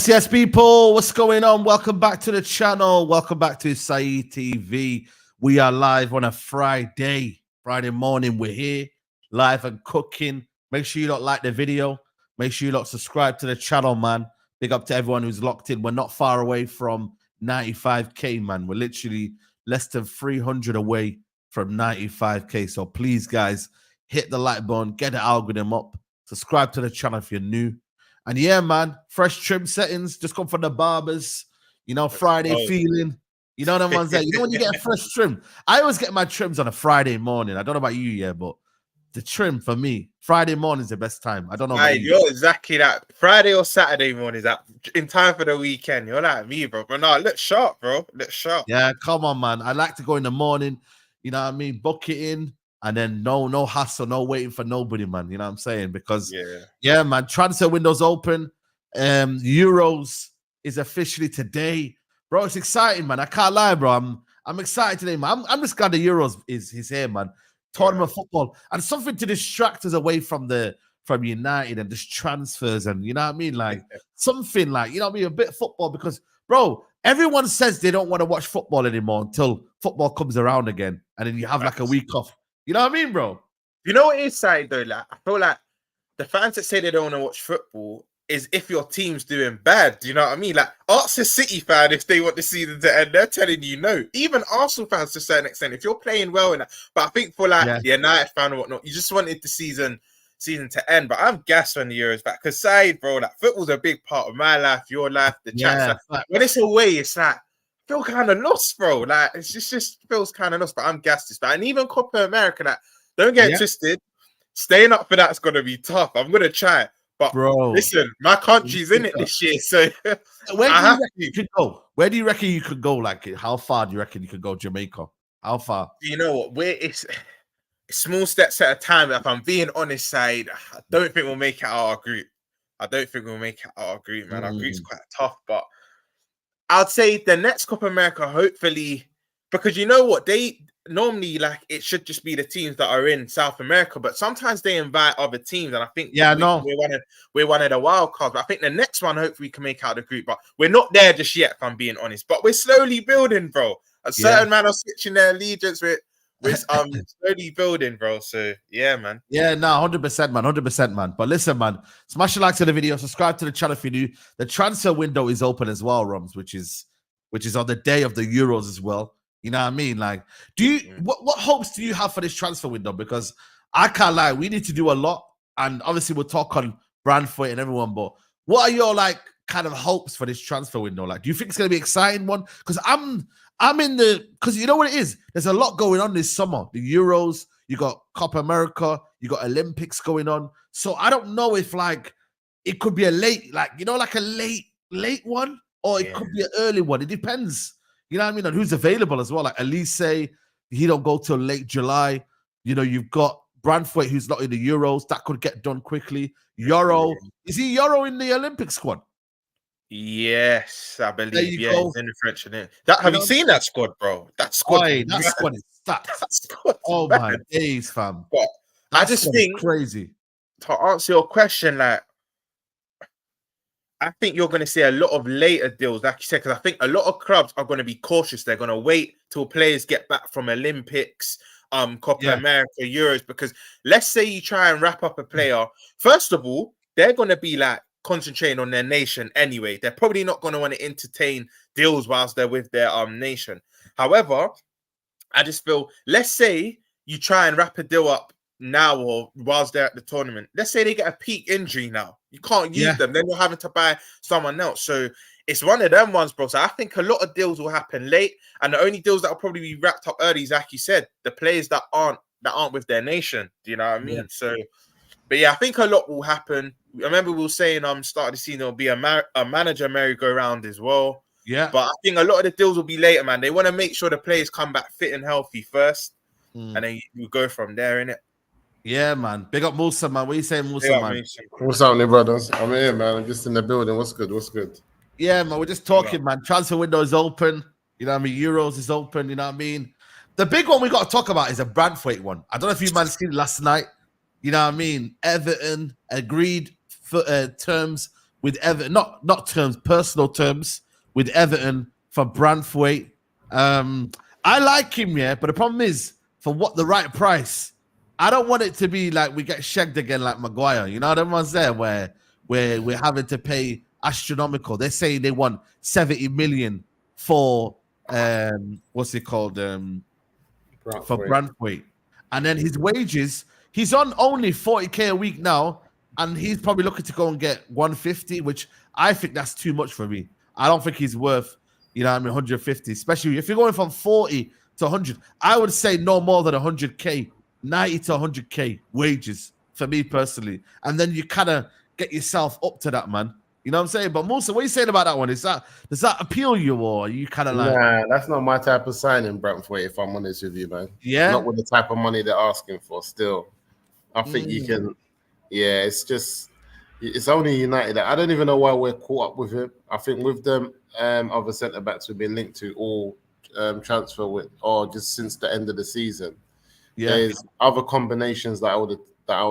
Yes, people. What's going on? Welcome back to the channel. Welcome back to Saeed TV. We are live on a Friday morning. We're here live and cooking. Make sure you don't like the video. Make sure you don't subscribe to the channel, man. Big up to everyone who's locked in. We're not far away from 95K, man. We're literally less than 300 away from 95K. So please, guys, hit the like button, get the algorithm up, subscribe to the channel if you're new. And yeah, man, fresh trim settings. Just come from the barbers. You know, Friday feeling. You know them ones that, you know when you get a fresh trim. I always get my trims on a Friday morning. I don't know about you, yeah, but the trim for me, Friday morning is the best time. I don't know about you. You're exactly that. Friday or Saturday morning is that in time for the weekend. You're like me, bro. But no, look sharp, bro. Look sharp. Yeah, come on, man. I like to go in the morning, you know what I mean? Book it in. And then no hassle, no waiting for nobody, man. You know what I'm saying? Because yeah, man, transfer window's open. Euros is officially today, bro. It's exciting, man. I can't lie, bro. I'm excited today, man. I'm just glad the Euros is here, man. Tournament football and something to distract us away from United and just transfers and you know what I mean, like something like you know what I mean, a bit of football because, bro. Everyone says they don't want to watch football anymore until football comes around again, and then you have like a week off. You know what I mean, bro? You know what is sad though? Like I feel like the fans that say they don't want to watch football is if your team's doing bad. Do you know what I mean? Like ask a City fan if they want the season to end. They're telling you no. Even Arsenal fans to a certain extent, if you're playing well in that. But I think for like the United fan or whatnot, you just wanted the season to end. But I'm gassed when the Euros back. Because Saeed, bro, like football's a big part of my life, your life, the chat's like, when it's away, it's like feel kind of lost, bro. Like it's just feels kind of lost, but I'm gassed this. And even Copa America, like don't get twisted. Staying up for that's gonna be tough. I'm gonna try it, but bro, listen, my country's in it this year, so where do you reckon you could go? Where do you reckon you could go? Like, how far do you reckon you could go? Jamaica? How far? You know what? It's small steps at a time. If I'm being honest, Saeed, I don't think we'll make it out of our group. I don't think we'll make it out of our group, man. Our group's quite tough, but I'd say the next Copa America, hopefully, because you know what? They normally, like, it should just be the teams that are in South America, but sometimes they invite other teams, and I think we're one of the wild cards. But I think the next one, hopefully, we can make out of the group, but we're not there just yet, if I'm being honest. But we're slowly building, bro. A certain man are switching their allegiance with we're slowly building, bro. So yeah, man. Yeah, no, 100%, man, 100%, man. But listen, man, smash a like to the video, subscribe to the channel if you're new. The transfer window is open as well, Roms, which is on the day of the Euros as well. You know what I mean? Like, what hopes do you have for this transfer window? Because I can't lie, we need to do a lot, and obviously we'll talk on Branthwaite and everyone. But what are your like kind of hopes for this transfer window? Like, do you think it's going to be an exciting one? Because I'm in because you know what it is. There's a lot going on this summer. The Euros, you got Copa America, you got Olympics going on. So I don't know if like it could be a late, like like a late one, or it could be an early one. It depends. You know what I mean? On who's available as well. Like Olise, he don't go till late July. You've got Branthwaite, who's not in the Euros. That could get done quickly. Yoro, is he Yoro in the Olympic squad? Yes, I believe. Yeah, go. He's in the French. Have you seen that squad, bro? That squad. That squad is stacked. That squad. Oh my days, fam. But I just think crazy. To answer your question, like, I think you're going to see a lot of later deals, like you said, because I think a lot of clubs are going to be cautious. They're going to wait till players get back from Olympics, Copa America, Euros, because let's say you try and wrap up a player. First of all, they're going to be like concentrating on their nation anyway. They're probably not going to want to entertain deals whilst they're with their nation. However, I just feel, let's say you try and wrap a deal up now or whilst they're at the tournament. Let's say they get a peak injury now. You can't use them. Then you're having to buy someone else. So it's one of them ones, bro. So I think a lot of deals will happen late. And the only deals that will probably be wrapped up early is, like you said, the players that aren't with their nation. Do you know what I mean? Yeah. So, but yeah, I think a lot will happen. I remember we were saying start of the season there'll be a manager merry-go-round as well. Yeah. But I think a lot of the deals will be later, man. They want to make sure the players come back fit and healthy first. And then you go from there, innit? Yeah, man. Big up Musa, man. What are you saying, Musa, man? What's happening, brothers? I'm here, man. I'm just in the building. What's good? Yeah, man. We're just talking, man. Transfer window is open. You know what I mean? Euros is open. You know what I mean? The big one we got to talk about is a Branthwaite one. I don't know if you man seen it last night. You know what I mean? Everton agreed for terms with Everton, not terms, personal terms with Everton for Branthwaite. I like him, yeah, but the problem is for what the right price. I don't want it to be like we get shagged again like Maguire. You know what I'm saying? Where we're having to pay astronomical. They're saying they want 70 million for what's it called? For Branthwaite. And then his wages, he's on only 40k a week now, and he's probably looking to go and get 150, which I think that's too much for me. I don't think he's worth, 150, especially if you're going from 40 to 100. I would say no more than 100k. 90 to 100k wages for me personally, and then you kind of get yourself up to that, man. You know what I'm saying? But Musa, what are you saying about that one? Does that appeal you, or are you kind of like? Nah, that's not my type of signing, Branthwaite. If I'm honest with you, man. Yeah, not with the type of money they're asking for. Still, I think you can. Yeah, it's only United. I don't even know why we're caught up with him. I think with them other centre backs we've been linked to all transfer with, or just since the end of the season. Yeah, there's other combinations that I would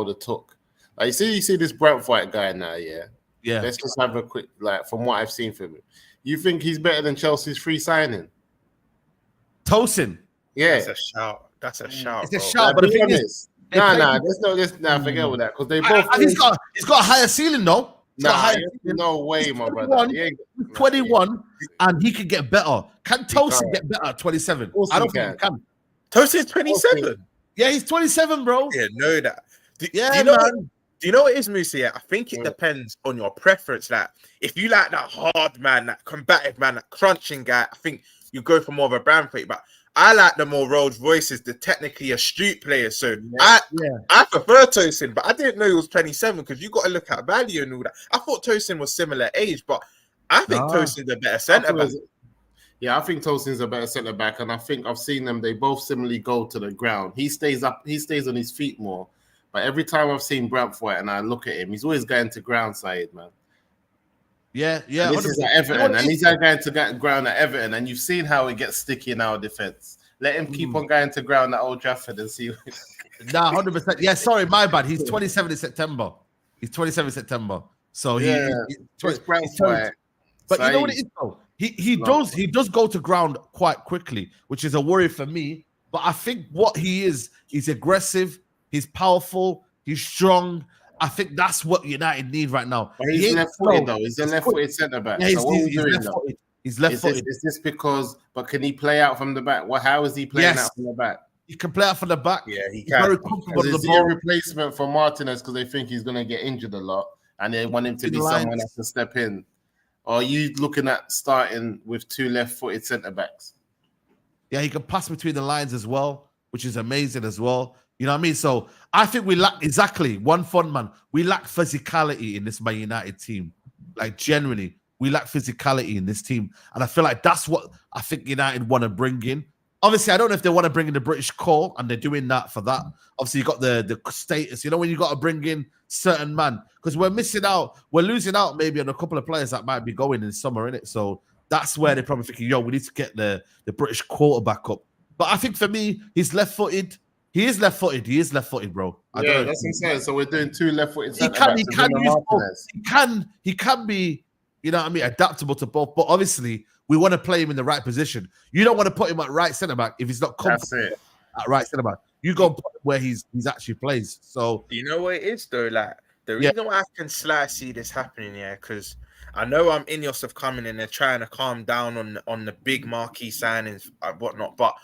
have took. Like you see this Branthwaite guy now, yeah. Let's just have a quick from what I've seen from him. You think he's better than Chelsea's free signing? Tosin. Yeah, that's a shout. It's a shout, but the thing is, forget all that because they both. He's got a higher ceiling though. No way, my brother. 21, and he could get better. Can Tosin get better at 27? I don't think he can. Tosin's 27. Yeah, he's 27, bro. Yeah, know that. Do you know what it is, Musa? Yeah, I think it depends on your preference. Like, if you like that hard man, that combative man, that crunching guy, I think you go for more of a Branthwaite. But I like the more Rolls Royces, the technically astute players. So I prefer Tosin, but I didn't know he was 27 because you got to look at value and all that. I thought Tosin was similar age, but I think Tosin's a better centre back. Yeah, I think Tosin's a better centre back, and I think I've seen them. They both similarly go to the ground. He stays up. He stays on his feet more. But every time I've seen Branthwaite and I look at him, he's always going to ground, Saeed, man. Yeah. And this is at Everton, and he's going to ground at Everton, and you've seen how it gets sticky in our defence. Let him keep on going to ground at Old Trafford and see. 100%. Yeah, sorry, my bad. He's 27 in September. So it's Branthwaite. But you know what it is, though? He does go to ground quite quickly, which is a worry for me. But I think what he is, he's aggressive, he's powerful, he's strong. I think that's what United need right now. But he's left-footed though. He's a left-footed centre back. Yeah, so what are we doing though? He's left-footed. Is this because? But can he play out from the back? How is he playing out from the back? He can play out from the back. Yeah, he can. Very comfortable. Is he a replacement for Martinez because they think he's going to get injured a lot and they want him to be someone that can step in? Or are you looking at starting with 2 left-footed centre backs? Yeah, he can pass between the lines as well, which is amazing as well. You know what I mean? So I think we lack one fun man. We lack physicality in this Man United team. Like generally, we lack physicality in this team. And I feel like that's what I think United want to bring in. Obviously, I don't know if they want to bring in the British core, and they're doing that for that. Obviously, you got the status. You know, when you got to bring in certain man, because we're missing out. We're losing out maybe on a couple of players that might be going in summer, innit? So that's where they're probably thinking, yo, we need to get the British quarterback up. But I think for me, he's left-footed. He is left-footed. He is left-footed, bro. Yeah, that's what I'm saying. So we're doing 2 left-footed. He can be, you know what I mean, adaptable to both. But obviously, we want to play him in the right position. You don't want to put him at right centre back if he's not comfortable at right centre back. You go put him where he's actually plays. So you know what it is though, like the reason why I can slightly see this happening, because I know Ineos have come in and they're trying to calm down on the big marquee signings and whatnot. But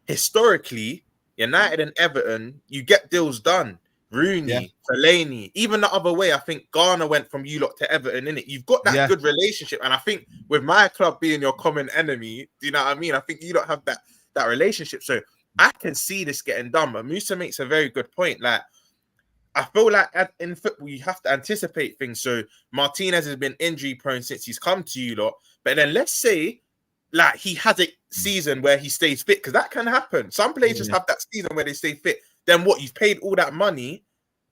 historically, United and Everton, you get deals done. Rooney, Fellaini, even the other way. I think Ghana went from you lot to Everton, innit? You've got that good relationship. And I think with my club being your common enemy, do you know what I mean? I think you don't have that relationship. So I can see this getting done. But Musa makes a very good point. Like, I feel like in football, you have to anticipate things. So Martinez has been injury prone since he's come to you lot. But then let's say, like, he has a season where he stays fit, because that can happen. Some players just have that season where they stay fit. Then what? You've paid all that money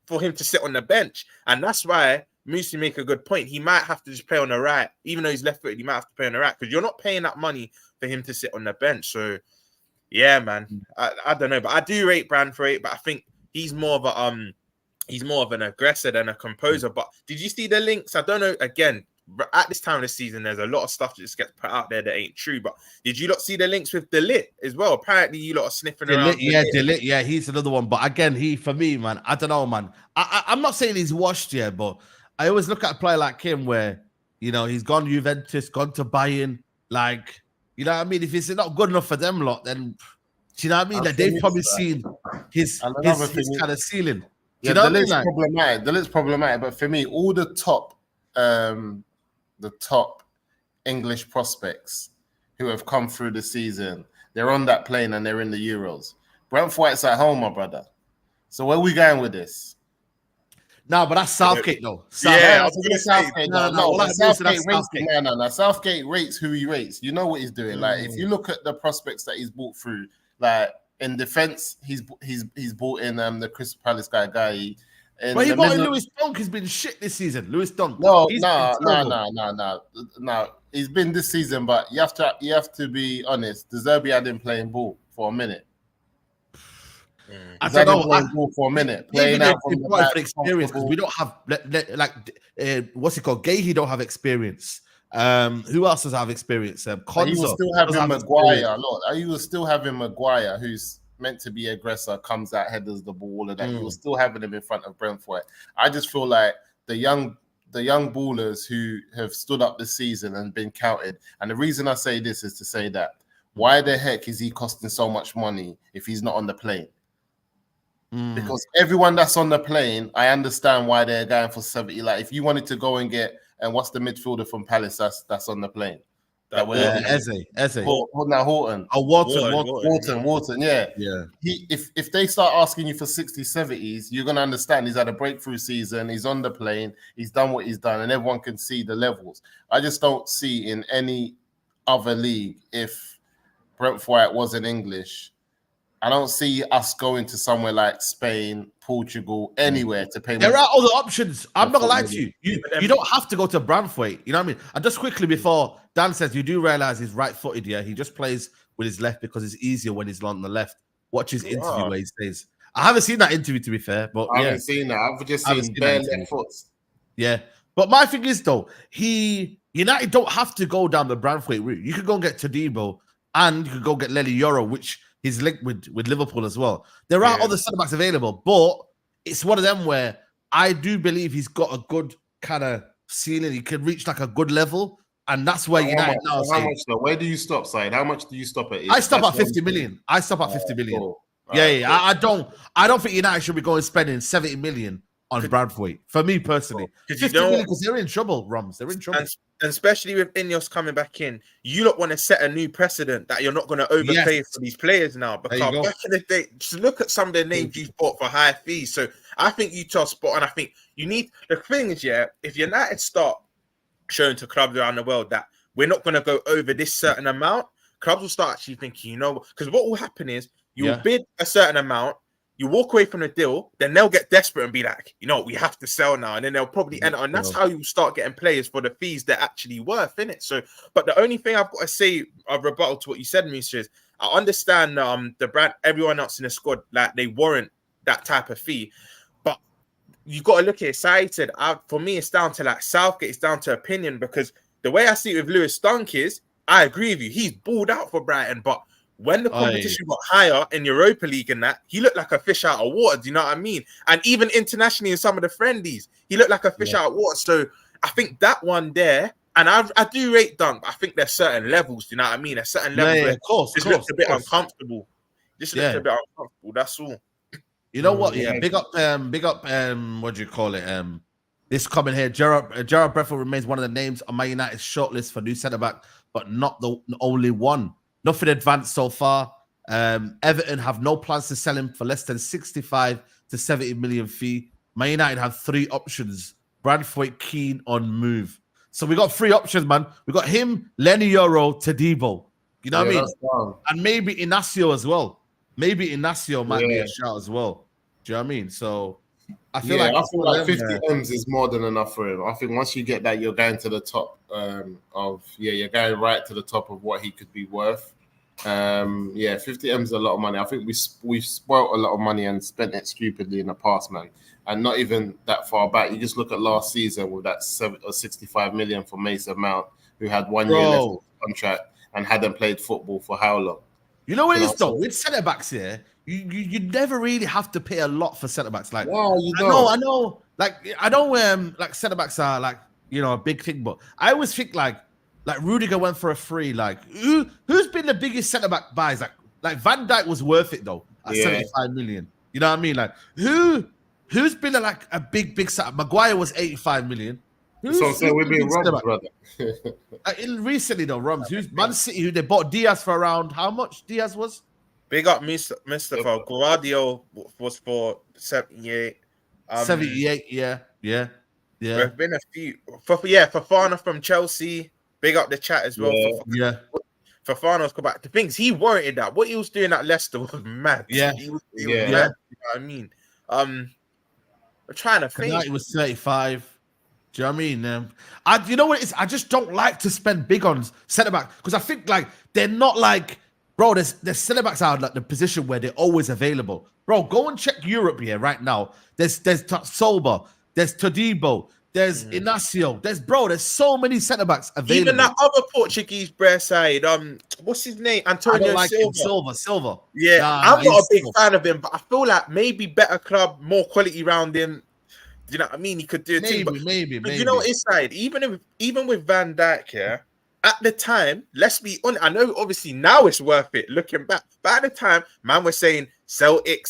for him to sit on the bench. And that's why Musa make a good point. He might have to just play on the right. Even though he's left-footed, he might have to play on the right, because you're not paying that money for him to sit on the bench. So, yeah, man. I don't know. But I do rate Branthwaite, but I think he's more of an aggressor than a composer. But did you see the links? I don't know. Again, at this time of the season, there's a lot of stuff that just gets put out there that ain't true. But did you lot see the links with De Ligt as well? Apparently, you lot are sniffing around. De Ligt, yeah, he's another one. But again, for me, man, I don't know, man. I'm not saying he's washed yet, but I always look at a player like him where, you know, he's gone Juventus, gone to Bayern. Like, you know what I mean? If it's not good enough for them lot, then, do you know what I mean? Like, they've probably seen his kind of ceiling. Yeah, De Ligt's problematic. De Ligt's problematic, but for me, all the top English prospects who have come through the season, they're on that plane and they're in the Euros. Branthwaite's at home, my brother. So where are we going with this? No, but that's Southgate, though. Yeah, I was going to say Southgate. No. Southgate rates who he rates. You know what he's doing. Like, if you look at the prospects that he's brought through, like in defense, he's brought in the Crystal Palace guy. But he brought in Lewis Dunk. He's been shit this season. Lewis Dunk. No. He's been this season, but you have to be honest. Zirkzee had him playing ball for a minute. I don't know. Ball for a minute, playing out from the back, experience, because we don't have what's it called? Gahey don't have experience. Who else does have experience? Konza. You will still having Maguire. Look, you will still having Maguire, who's meant to be aggressor, comes out, headers the ball, all of that. You're still having him in front of Branthwaite. I just feel like the young ballers who have stood up this season and been counted. And the reason I say this is to say that why the heck is he costing so much money if he's not on the plane? Because everyone that's on the plane, I understand why they're going for 70. Like, if you wanted to go and get, and what's the midfielder from Palace that's on the plane? Eze. Horton. Oh, Wharton. Yeah. If they start asking you for 60s, 70s, you're gonna understand he's had a breakthrough season. He's on the plane. He's done what he's done, and everyone can see the levels. I just don't see in any other league, if Branthwaite wasn't English, I don't see us going to somewhere like Spain, Portugal, anywhere to pay. There are other options. I'm not gonna lie to you. You don't have to go to Branthwaite. You know what I mean? And just quickly before Dan says, you do realize he's right-footed. Yeah, he just plays with his left because it's easier when he's on the left. Watch his interview where he says. I haven't seen that interview, to be fair, but I haven't seen that. I've just seen bare left foot. Yeah, but my thing is though, United don't have to go down the Branthwaite route. You could go and get Todibo, and you could go get Leny Yoro, which he's linked with Liverpool as well. There are other centre backs available, but it's one of them where I do believe he's got a good kind of ceiling. He can reach like a good level, and that's where United now. How much though? Where do you stop, Saeed? How much do you stop at? I stop at 50 million. I stop at 50 million. Cool. I don't think United should be going spending 70 million on Branthwaite. For me personally, 50 million because they're in trouble, Rums. They're in trouble. And especially with Ineos coming back in, you don't want to set a new precedent that you're not going to overpay for these players now. Because back in the day, just look at some of the names you've bought for high fees. So I think you two are spot on. I think you need, the thing is, if United start showing to clubs around the world that we're not going to go over this certain amount, clubs will start actually thinking, because what will happen is you'll bid a certain amount, you walk away from the deal, then they'll get desperate and be like, we have to sell now. And then they'll probably enter. And that's how you start getting players for the fees they're actually worth, innit? So, but the only thing I've got to say, a rebuttal to what you said, Misha, is I understand the brand, everyone else in the squad, like they warrant that type of fee. But you got to look at it. Saeed said, for me, it's down to like Southgate, it's down to opinion, because the way I see it with Lewis Dunk is, I agree with you, he's balled out for Brighton, but when the competition got higher in Europa League and that, he looked like a fish out of water. Do you know what I mean? And even internationally in some of the friendlies, he looked like a fish out of water. So I think that one there, and I do rate Dunk, but I think there's certain levels. Do you know what I mean? There's certain levels where of course, just looks a bit uncomfortable. Just looks a bit uncomfortable. That's all. You know what? Yeah, big up. What do you call it? This comment here, Jarrad Branthwaite remains one of the names on Man United's shortlist for new centre back, but not the only one. Nothing advanced so far. Everton have no plans to sell him for less than 65 to 70 million fee. Man United have 3 options. Branthwaite keen on move. So we got 3 options, man. We got him, Leny Yoro, Todibo. You know what I mean? And maybe Inacio as well. Maybe Inacio might be a shout as well. Do you know what I mean? So I feel like 50 M's is more than enough for him. I think once you get that, you're going to the top you're going right to the top of what he could be worth. 50 M's is a lot of money. I think we've spoilt a lot of money and spent it stupidly in the past, man. And not even that far back. You just look at last season with that 65 million for Mason Mount, who had 1 year left of contract and hadn't played football for how long? You know what it is though? With centre backs here, you never really have to pay a lot for centre backs. Like, I know. Like, I know like centre backs are like, a big thing, but I always think like Rudiger went for a free. Like, who's been the biggest centre back buys? Like Van Dijk was worth it though at 75 million. You know what I mean? Like, who's been a big centre? Maguire was 85 million. So we're being robbed, brother. Recently though, Rums. Who's Man City? Who they bought Diaz for around how much? Diaz was. Big up, Mustafa. Guardiola was for 78. 78, yeah. There's been a few. Fofana from Chelsea. Big up the chat as well. Fofana's come back. The things he warranted that. What he was doing at Leicester was mad. Yeah. He was mad. You know what I mean? I'm trying to think. It was 35. Do you know what I mean? You know what it is? I just don't like to spend big on centre back because I think like they're not like, bro. There's centre backs are like the position where they're always available, bro. Go and check Europe here right now. There's Soba, there's Todibo, there's Inacio, there's so many centre backs available. Even that other Portuguese player side, what's his name? Antonio Silva. Yeah, I'm not a big fan of him, but I feel like maybe better club, more quality around him. Do you know what I mean? He could do a thing, but you know his side. Even with Van Dijk, at the time, let's be honest. I know obviously now it's worth it looking back, but at the time, man was saying Celtic,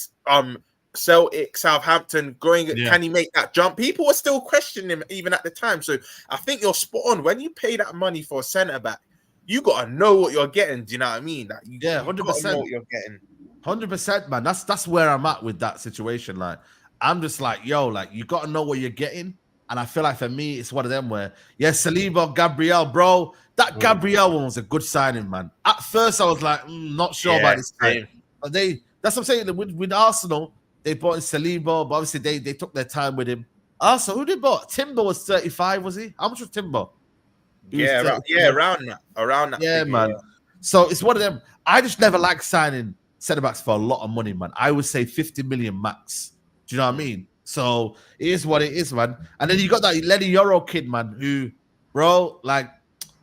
Southampton, can he make that jump? People were still questioning him even at the time. So I think you're spot on. When you pay that money for a centre back, you gotta know what you're getting. Do you know what I mean? Like, 100%. Know what you're getting. 100%, man. That's where I'm at with that situation. Like, I'm just like, you got to know what you're getting. And I feel like for me, it's one of them where, Saliba, Gabriel, bro, that Gabriel one was a good signing, man. At first, I was like, not sure about this guy. But that's what I'm saying. With Arsenal, they bought in Saliba, but obviously they took their time with him. Arsenal, who they bought? Timber was 35, was he? How much was Timber? Around that. Yeah, man. So it's one of them. I just never like signing centre-backs for a lot of money, man. I would say 50 million max. Do you know what I mean? So it is what it is, man. And then you got that Leny Yoro kid, man, who, bro, like,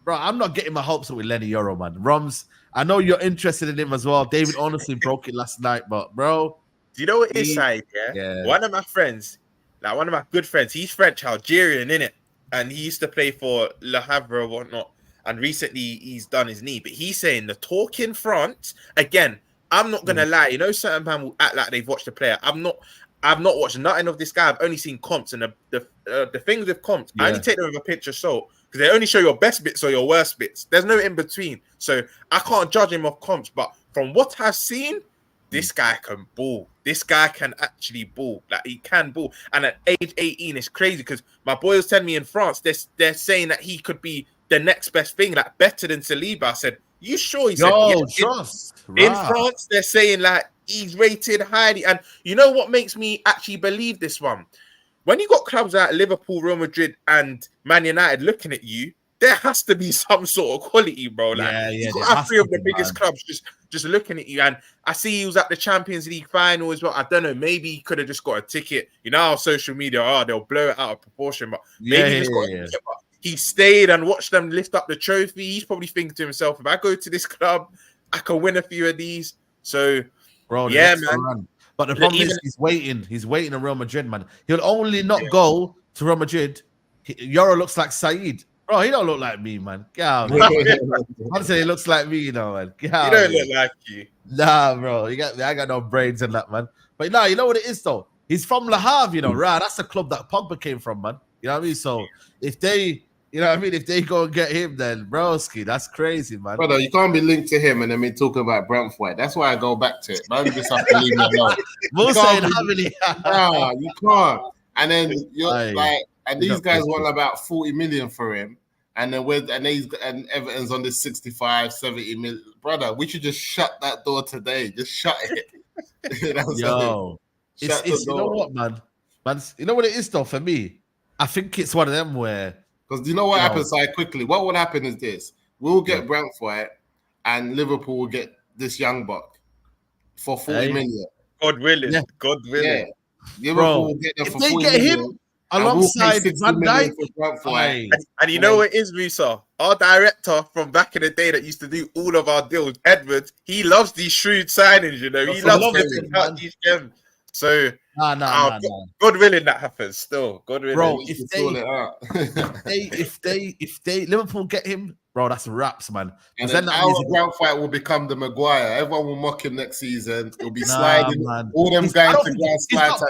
bro, I'm not getting my hopes up with Leny Yoro, man. Roms, I know you're interested in him as well. David honestly broke it last night, but bro, Do you know what it is, Saeed? Yeah. One of my friends, like one of my good friends, he's French Algerian, innit? And he used to play for Le Havre or whatnot. And recently he's done his knee. But he's saying the talk in France, again, I'm not gonna lie, you know, certain man will act like they've watched the player. I've not watched nothing of this guy. I've only seen comps, and the things with comps, I only take them with a pinch of salt because they only show your best bits or your worst bits. There's no in between, so I can't judge him off comps. But from what I've seen, this guy can ball. This guy can actually ball. Like he can ball. And at age 18, it's crazy because my boy was telling me in France, they're saying that he could be the next best thing, like better than Saliba. I said, "You sure?" He said, trust. In France, they're saying like he's rated highly. And you know what makes me actually believe this one? When you got clubs like Liverpool, Real Madrid, and Man United looking at you, there has to be some sort of quality, bro. Like you got three of the biggest clubs just looking at you. And I see he was at the Champions League final as well. I don't know, maybe he could have just got a ticket. You know how social media they'll blow it out of proportion, but maybe he just got a ticket. But he stayed and watched them lift up the trophy. He's probably thinking to himself, if I go to this club, I can win a few of these. So, bro, yeah, man. But the problem is he's waiting. He's waiting at Real Madrid, man. He'll only not go to Real Madrid. Yoro looks like Saeed. Bro, he don't look like me, man. Get out. Honestly, he looks like me, you know, man. Get out. He don't look like you. Nah, bro. I got no brains in that, man. But nah, you know what it is, though? He's from Le Havre, you know, right? That's the club that Pogba came from, man. You know what I mean? So if they... You know what I mean? If they go and get him, then broski, that's crazy, man. Brother, you can't be linked to him and then be talking about Branthwaite. That's why I go back to it. Man, just have to leave me alone. Nah, you can't. And then you're like, and these guys want about 40 million for him. And then and Everton's on this 65, 70 million. Brother, we should just shut that door today. Just shut it. Yo, it's you know what, man? You know what it is though for me? I think it's one of them where. Because you know what happens quickly? What would happen is this. We'll get Branthwaite and Liverpool will get this young buck for 40 million. God willing. Yeah. God willing. Yeah. Liverpool will get them for 40 million. If they get him alongside Van Dijk. And you know what it is, Musa? Our director from back in the day that used to do all of our deals, Edwards, he loves these shrewd signings, you know. He loves getting out these gems. So... Nah. God willing that happens still. God willing. Bro, if they Liverpool get him, bro, that's raps, man. And then our Branthwaite will become the Maguire. Everyone will mock him next season. It'll be sliding. Man. All them going to ground slide.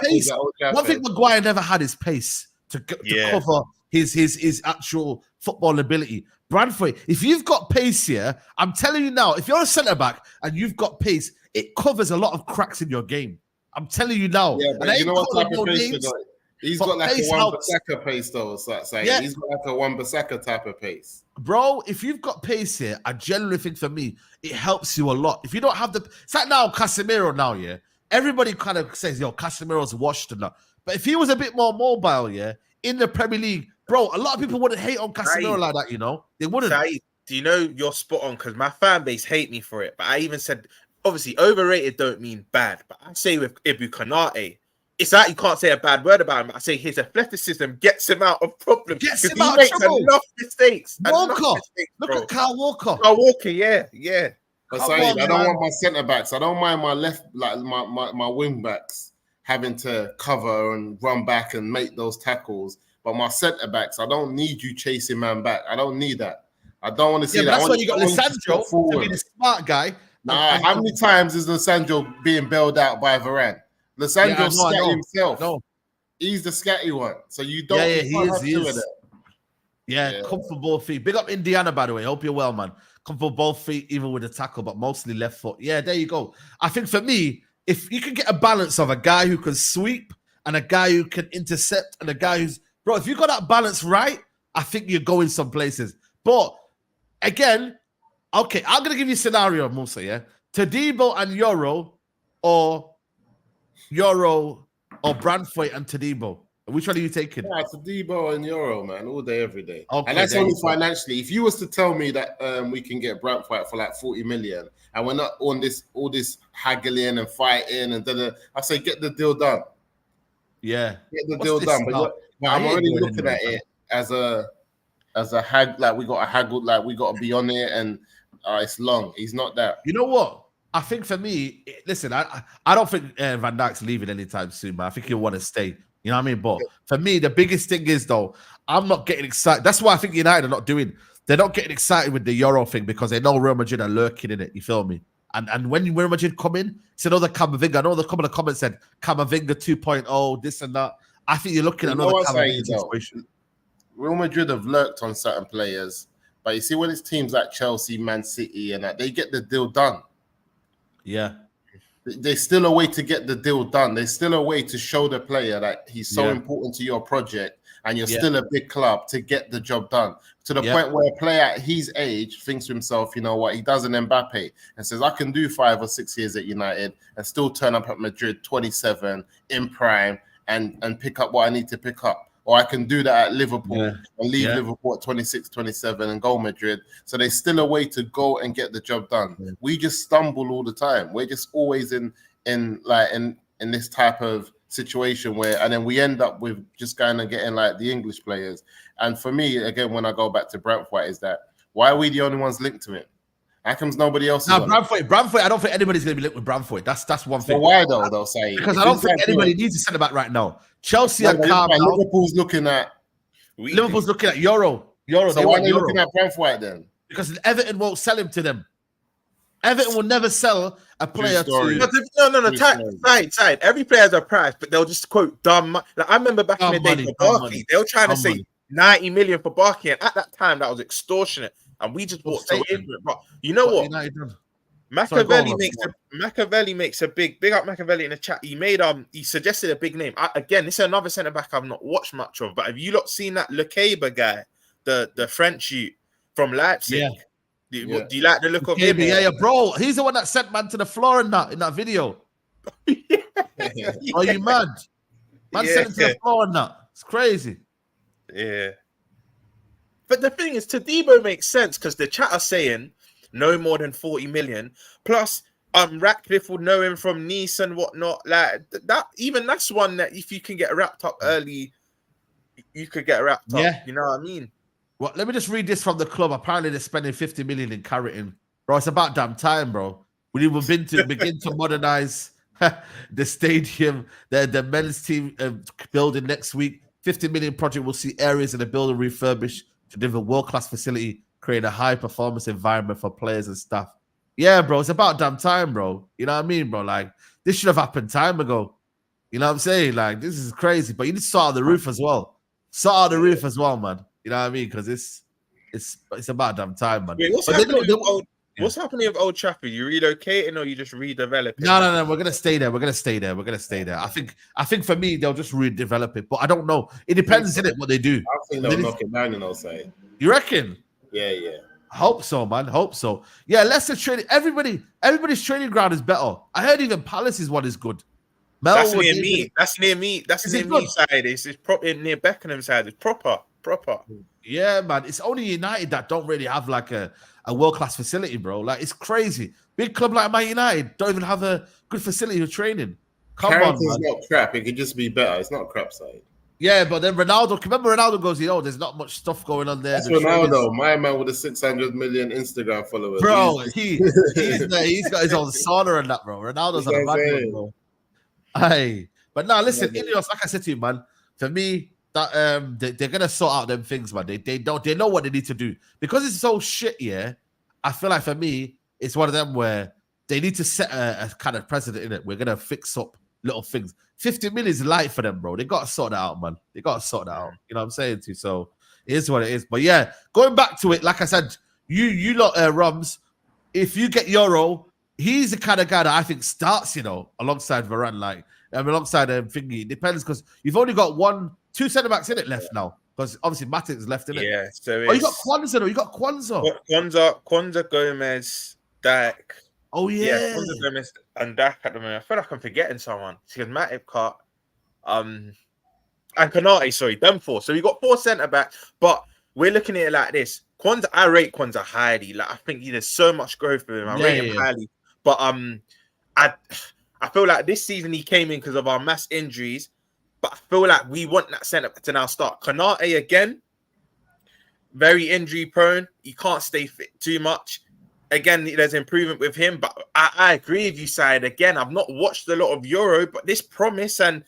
One thing Maguire never had is pace to cover his actual football ability. Branthwaite, if you've got pace here, I'm telling you now, if you're a centre back and you've got pace, it covers a lot of cracks in your game. I'm telling you now. Yeah, but you know what type of pace he got? He's got like a Wan-Bissaka pace, though. So he's got like a Wan-Bissaka type of pace. Bro, if you've got pace here, I generally think for me, it helps you a lot. If you don't have it's like now Casemiro now, yeah. Everybody kind of says, yo, Casemiro's washed and that. But if he was a bit more mobile, yeah, in the Premier League, bro, a lot of people wouldn't hate on Casemiro like that, you know? They wouldn't. Do you know you're spot on? Because my fan base hate me for it. But I even said... Obviously, overrated don't mean bad, but I say with Ibu Konate, it's like you can't say a bad word about him. I say his athleticism gets him out of problems. Gets him out of trouble. Enough mistakes. Walker. Look at Kyle Walker. Kyle Walker, yeah. But Saeed, I don't want my centre backs. I don't mind my left, like my wing backs having to cover and run back and make those tackles. But my centre backs, I don't need you chasing man back. I don't need that. I don't want to see that. That's why you got Lisandro to be the smart guy. How many times is Lisandro being bailed out by Varane? Lisandro scatty himself. No. He's the scatty one. So you don't he is. Yeah, comfortable feet. Big up Indiana, by the way. Hope you're well, man. Comfortable both feet, even with the tackle, but mostly left foot. Yeah, there you go. I think for me, if you can get a balance of a guy who can sweep and a guy who can intercept and a guy who's... Bro, if you got that balance right, I think you're going some places. But, again... Okay, I'm going to give you a scenario, Musa, yeah? Todibo and Yoro or Branthwaite and Todibo. Which one are you taking? Yeah, Todibo and Yoro, man, all day, every day. Okay, and that's only financially. If you was to tell me that we can get Branthwaite for like 40 million and we're not on all this haggling and fighting and I say get the deal done. Yeah. Get the deal done. But I'm already looking at it as a as a hag, like we got to haggle, like we got to be on it, and it's long. He's not that. You know what? I think for me, listen, I don't think Van Dijk's leaving anytime soon, man. I think he'll want to stay. You know what I mean? But for me, the biggest thing is, though, I'm not getting excited. That's why I think United are not doing. They're not getting excited with the Euro thing because they know Real Madrid are lurking in it. You feel me? And when Real Madrid come in, it's another Camavinga. I know the couple of comments said Camavinga 2.0, this and that. I think you're looking at another Camavinga situation. Real Madrid have lurked on certain players, but you see when it's teams like Chelsea, Man City, and that, they get the deal done. Yeah. There's still a way to get the deal done. There's still a way to show the player that he's so important to your project and you're still a big club to get the job done. To the point where a player at his age thinks to himself, you know what, he does an Mbappe and says, I can do 5 or 6 years at United and still turn up at Madrid 27 in prime and pick up what I need to pick up. Or I can do that at Liverpool and leave Liverpool at 26, 27 and go Madrid. So there's still a way to go and get the job done. Yeah. We just stumble all the time. We're just always in this type of situation where, and then we end up with just kind of getting like the English players. And for me, again, when I go back to Branthwaite, is that why are we the only ones linked to it? How comes nobody else? No, Branthwaite. I don't think anybody's going to be linked with Branthwaite. That's one thing. So why though? They'll say because I don't think anybody needs a centre back right now. Chelsea are calm. Liverpool's looking at Yoro. So why are they looking at Branthwaite then? Because Everton won't sell him to them. Everton will never sell a player to. No. Side. Every player has a price, but they'll just quote dumb. Like I remember back in the day for Barkley, they were trying to say 90 million for Barkley, and at that time that was extortionate. And we just walked away into it. But you know what? Machiavelli makes a big up Machiavelli in the chat. He suggested a big name. Again, this is another centre back I've not watched much of. But have you not seen that Lekeba guy, the French youth from Leipzig? Yeah. Do you like the look of him? Yeah, bro. He's the one that sent man to the floor in that video. Are you mad? Man sent him to the floor in that. It's crazy. Yeah. But the thing is, Todibo makes sense because the chat are saying no more than 40 million. Plus, Ratcliffe will know him from Nice and whatnot. Like that, even that's one that if you can get wrapped up early, you could get wrapped up. You know what I mean? Well, let me just read this from the club. Apparently, they're spending 50 million in Carrington. Bro, it's about damn time, bro. We will begin to modernize the stadium, the men's team building next week. 50 million project will see areas in the building refurbished to deliver world-class facility, create a high-performance environment for players and staff. Yeah, bro, it's about damn time, bro. You know what I mean, bro? Like, this should have happened time ago. You know what I'm saying? Like, this is crazy. But you need to sort out the roof as well. Sort out the roof as well, man. You know what I mean? Because it's about damn time, man. Wait, what's happening with Old Trafford? You relocating or you just redeveloping? No. We're gonna stay there. I think for me, they'll just redevelop it. But I don't know. It depends, innit, what they do. I think they'll knock it down and I'll say. You reckon? Yeah. I hope so, man. Hope so. Yeah, Leicester training. Everybody's training ground is better. I heard even Palace's one is good. That's near me. That's near me side. It's proper near Beckenham side. It's proper. Yeah, man. It's only United that don't really have like a world-class facility, bro. Like, it's crazy. Big club like Man United don't even have a good facility for training. Carrington's not crap. It could just be better. It's not a crap side. Yeah, but then Ronaldo, remember Ronaldo goes, there's not much stuff going on there. That's Ronaldo, my man with the 600 million Instagram followers. Bro, he's got his own sauna and that, bro. Ronaldo's on a bad one, bro. Aye. But now, listen, Ineos, like I said to you, man, for me, that they're gonna sort out them things, man. They know what they need to do. Because it's so shit, yeah. I feel like for me, it's one of them where they need to set a kind of precedent in it. We're gonna fix up little things. 50 million is light for them, bro. They got to sort that out, man. They got to sort that out. You know what I'm saying to you? So it is what it is. But yeah, going back to it, like I said, you lot, Rums, if you get Yoro, he's the kind of guy that I think starts, alongside Varane, like alongside Thingy. It depends because you've only got 2 centre backs in it left now. Because obviously Matic's left in it. Yeah, so you got Kwanzaa though. You got Kwanzaa. Kwanzaa, Gomez, Dak. Oh yeah, Kwanzaa, Gomez, and Dak at the moment. I feel like I'm forgetting someone. Because Matip cut, and Konate. Sorry, them 4. So we got 4 centre backs, but we're looking at it like this. Kwanzaa, I rate Kwanzaa highly. Like I think there's so much growth for him. I rate him highly. But I feel like this season he came in because of our mass injuries. But I feel like we want that centre back to now start. Konate again. very injury prone. He can't stay fit too much. Again, there's improvement with him, but I agree with you, Saeed. Again, I've not watched a lot of Euro, but this promise and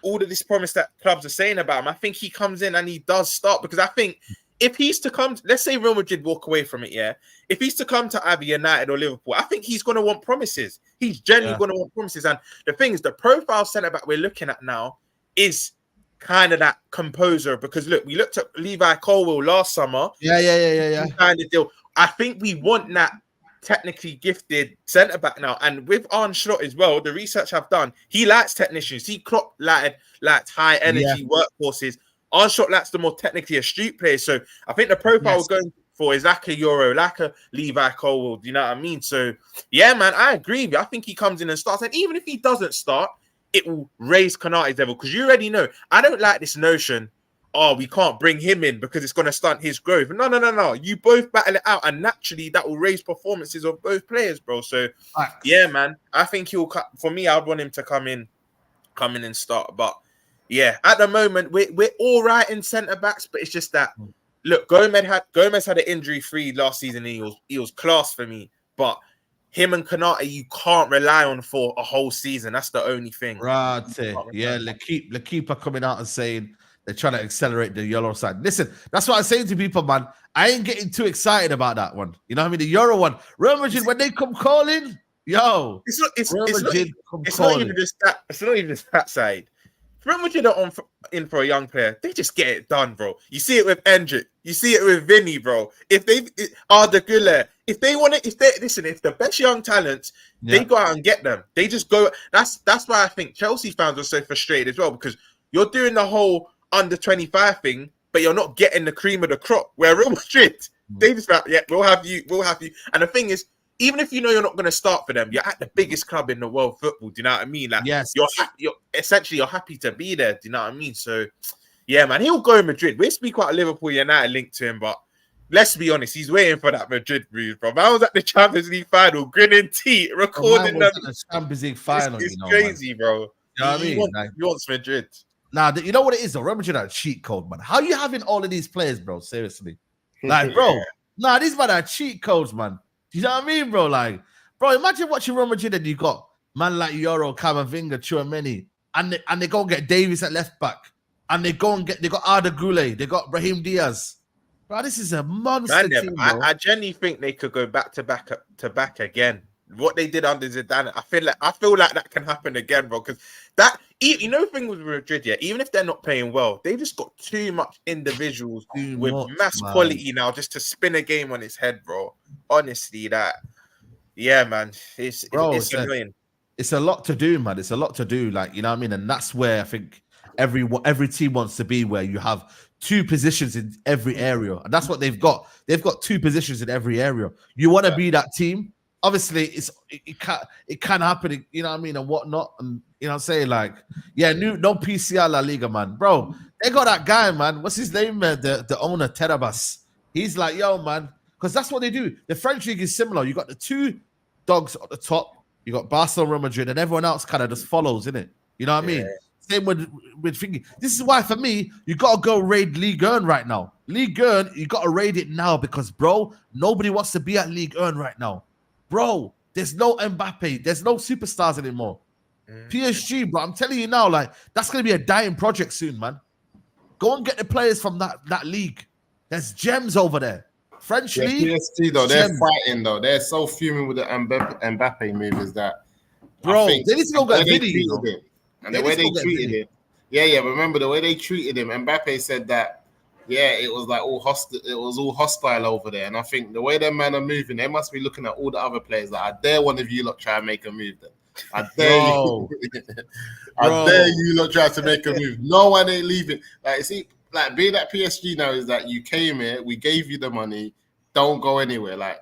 all of this promise that clubs are saying about him, I think he comes in and he does start, because I think if he's to come, let's say Real Madrid walk away from it, yeah. If he's to come to either United or Liverpool, I think he's going to want promises. He's generally going to want promises. And the thing is, the profile centre back we're looking at now is kind of that composer, because look, we looked at Levi Colwill last summer. Yeah. Kind of deal. I think we want that technically gifted centre back now, and with Arne Slot as well. The research I've done, he likes technicians. He likes high energy workhorses. Arne Slot likes the more technically astute players. So I think the profile we're going for is like a Euro, like a Levi Colwill. Do you know what I mean? So yeah, man, I agree with you. I think he comes in and starts, and even if he doesn't start, it will raise Konaté's level, because you already know. I don't like this notion, we can't bring him in because it's going to stunt his growth. No. You both battle it out, and naturally that will raise performances of both players, bro. So, yeah, man, I think he'll. For me, I'd want him to come in and start. But yeah, at the moment we're all right in centre backs, but it's just that. Look, Gomez had an injury-free last season. And he was class for me, but him and Konaté, you can't rely on for a whole season. That's the only thing. Right. Yeah, L'Equipe are coming out and saying they're trying to accelerate the Euro side. Listen, that's what I'm saying to people, man. I ain't getting too excited about that one. You know what I mean? The Euro one. Real Madrid, when they come calling, yo. It's not even just that side. Real Madrid are in for a young player. They just get it done, bro. You see it with Endrick. You see it with Vinny, bro. If they are the Goulet, if the best young talents, they go out and get them. They just go. That's why I think Chelsea fans are so frustrated as well, because you're doing the whole under 25 thing, but you're not getting the cream of the crop. Where Real Madrid, they just like, yeah, we'll have you. And the thing is, even if you know you're not going to start for them, you're at the biggest club in the world football. Do you know what I mean? Like, yes, you're happy to be there. Do you know what I mean? So, yeah, man, he'll go Madrid. We'll speak about a Liverpool United link to him, but let's be honest, he's waiting for that Madrid move, bro. I was at the Champions League final, grinning teeth, recording the Champions League final. It's crazy, man. Bro. You know what I mean? He wants Madrid. Nah, you know what it is though? Real Madrid are a cheat code, man. How you having all of these players, bro? Seriously, like, bro. Nah, these men are cheat codes, man. You know what I mean, bro? Like, bro, imagine watching Real Madrid and you got man like Yoro, Camavinga, Tchouaméni, and they go and get Davies at left back, and they got Arda Güler, they got Brahim Diaz. Bro, this is a monster team, bro. I genuinely think they could go back to back again. What they did under Zidane, I feel like that can happen again, bro. Because that, you know, the thing with Madrid, yeah, even if they're not playing well, they just got too much individuals with mass quality now just to spin a game on its head, bro. Honestly, yeah, man, it's annoying. It's a lot to do, man. It's a lot to do, like, you know what I mean? And that's where I think every team wants to be, where you have two positions in every area, and that's what they've got. They've got two positions in every area. You want to be that team. Obviously, it can happen, you know what I mean, and whatnot, and you know what I'm saying, like, yeah, no PCL La Liga, man, bro. They got that guy, man. What's his name, man? The owner, Terabas. He's like, yo, man, because that's what they do. The French league is similar. You got the two dogs at the top. You got Barcelona, Real Madrid, and everyone else kind of just follows, innit? You know what I mean? Same with thinking. This is why, for me, you got to go raid Ligue 1 right now. Ligue 1, you got to raid it now because, bro, nobody wants to be at Ligue 1 right now. Bro, there's no Mbappe. There's no superstars anymore. PSG, bro, I'm telling you now, like, that's going to be a dying project soon, man. Go and get the players from that league. There's gems over there. French league. PSG, though, they're fighting, though. They're so fuming with the Mbappe move is that. Bro, they need to go get video. And the way they treated him. Yeah, remember the way they treated him. Mbappe said that, yeah, it was like all hostile. It was all hostile over there. And I think the way them men are moving, they must be looking at all the other players. Like, I dare one of you lot try and make a move then. I dare you. I dare you lot try to make a move. No one ain't leaving. Like, see, like being at PSG now is that you came here, we gave you the money, don't go anywhere. Like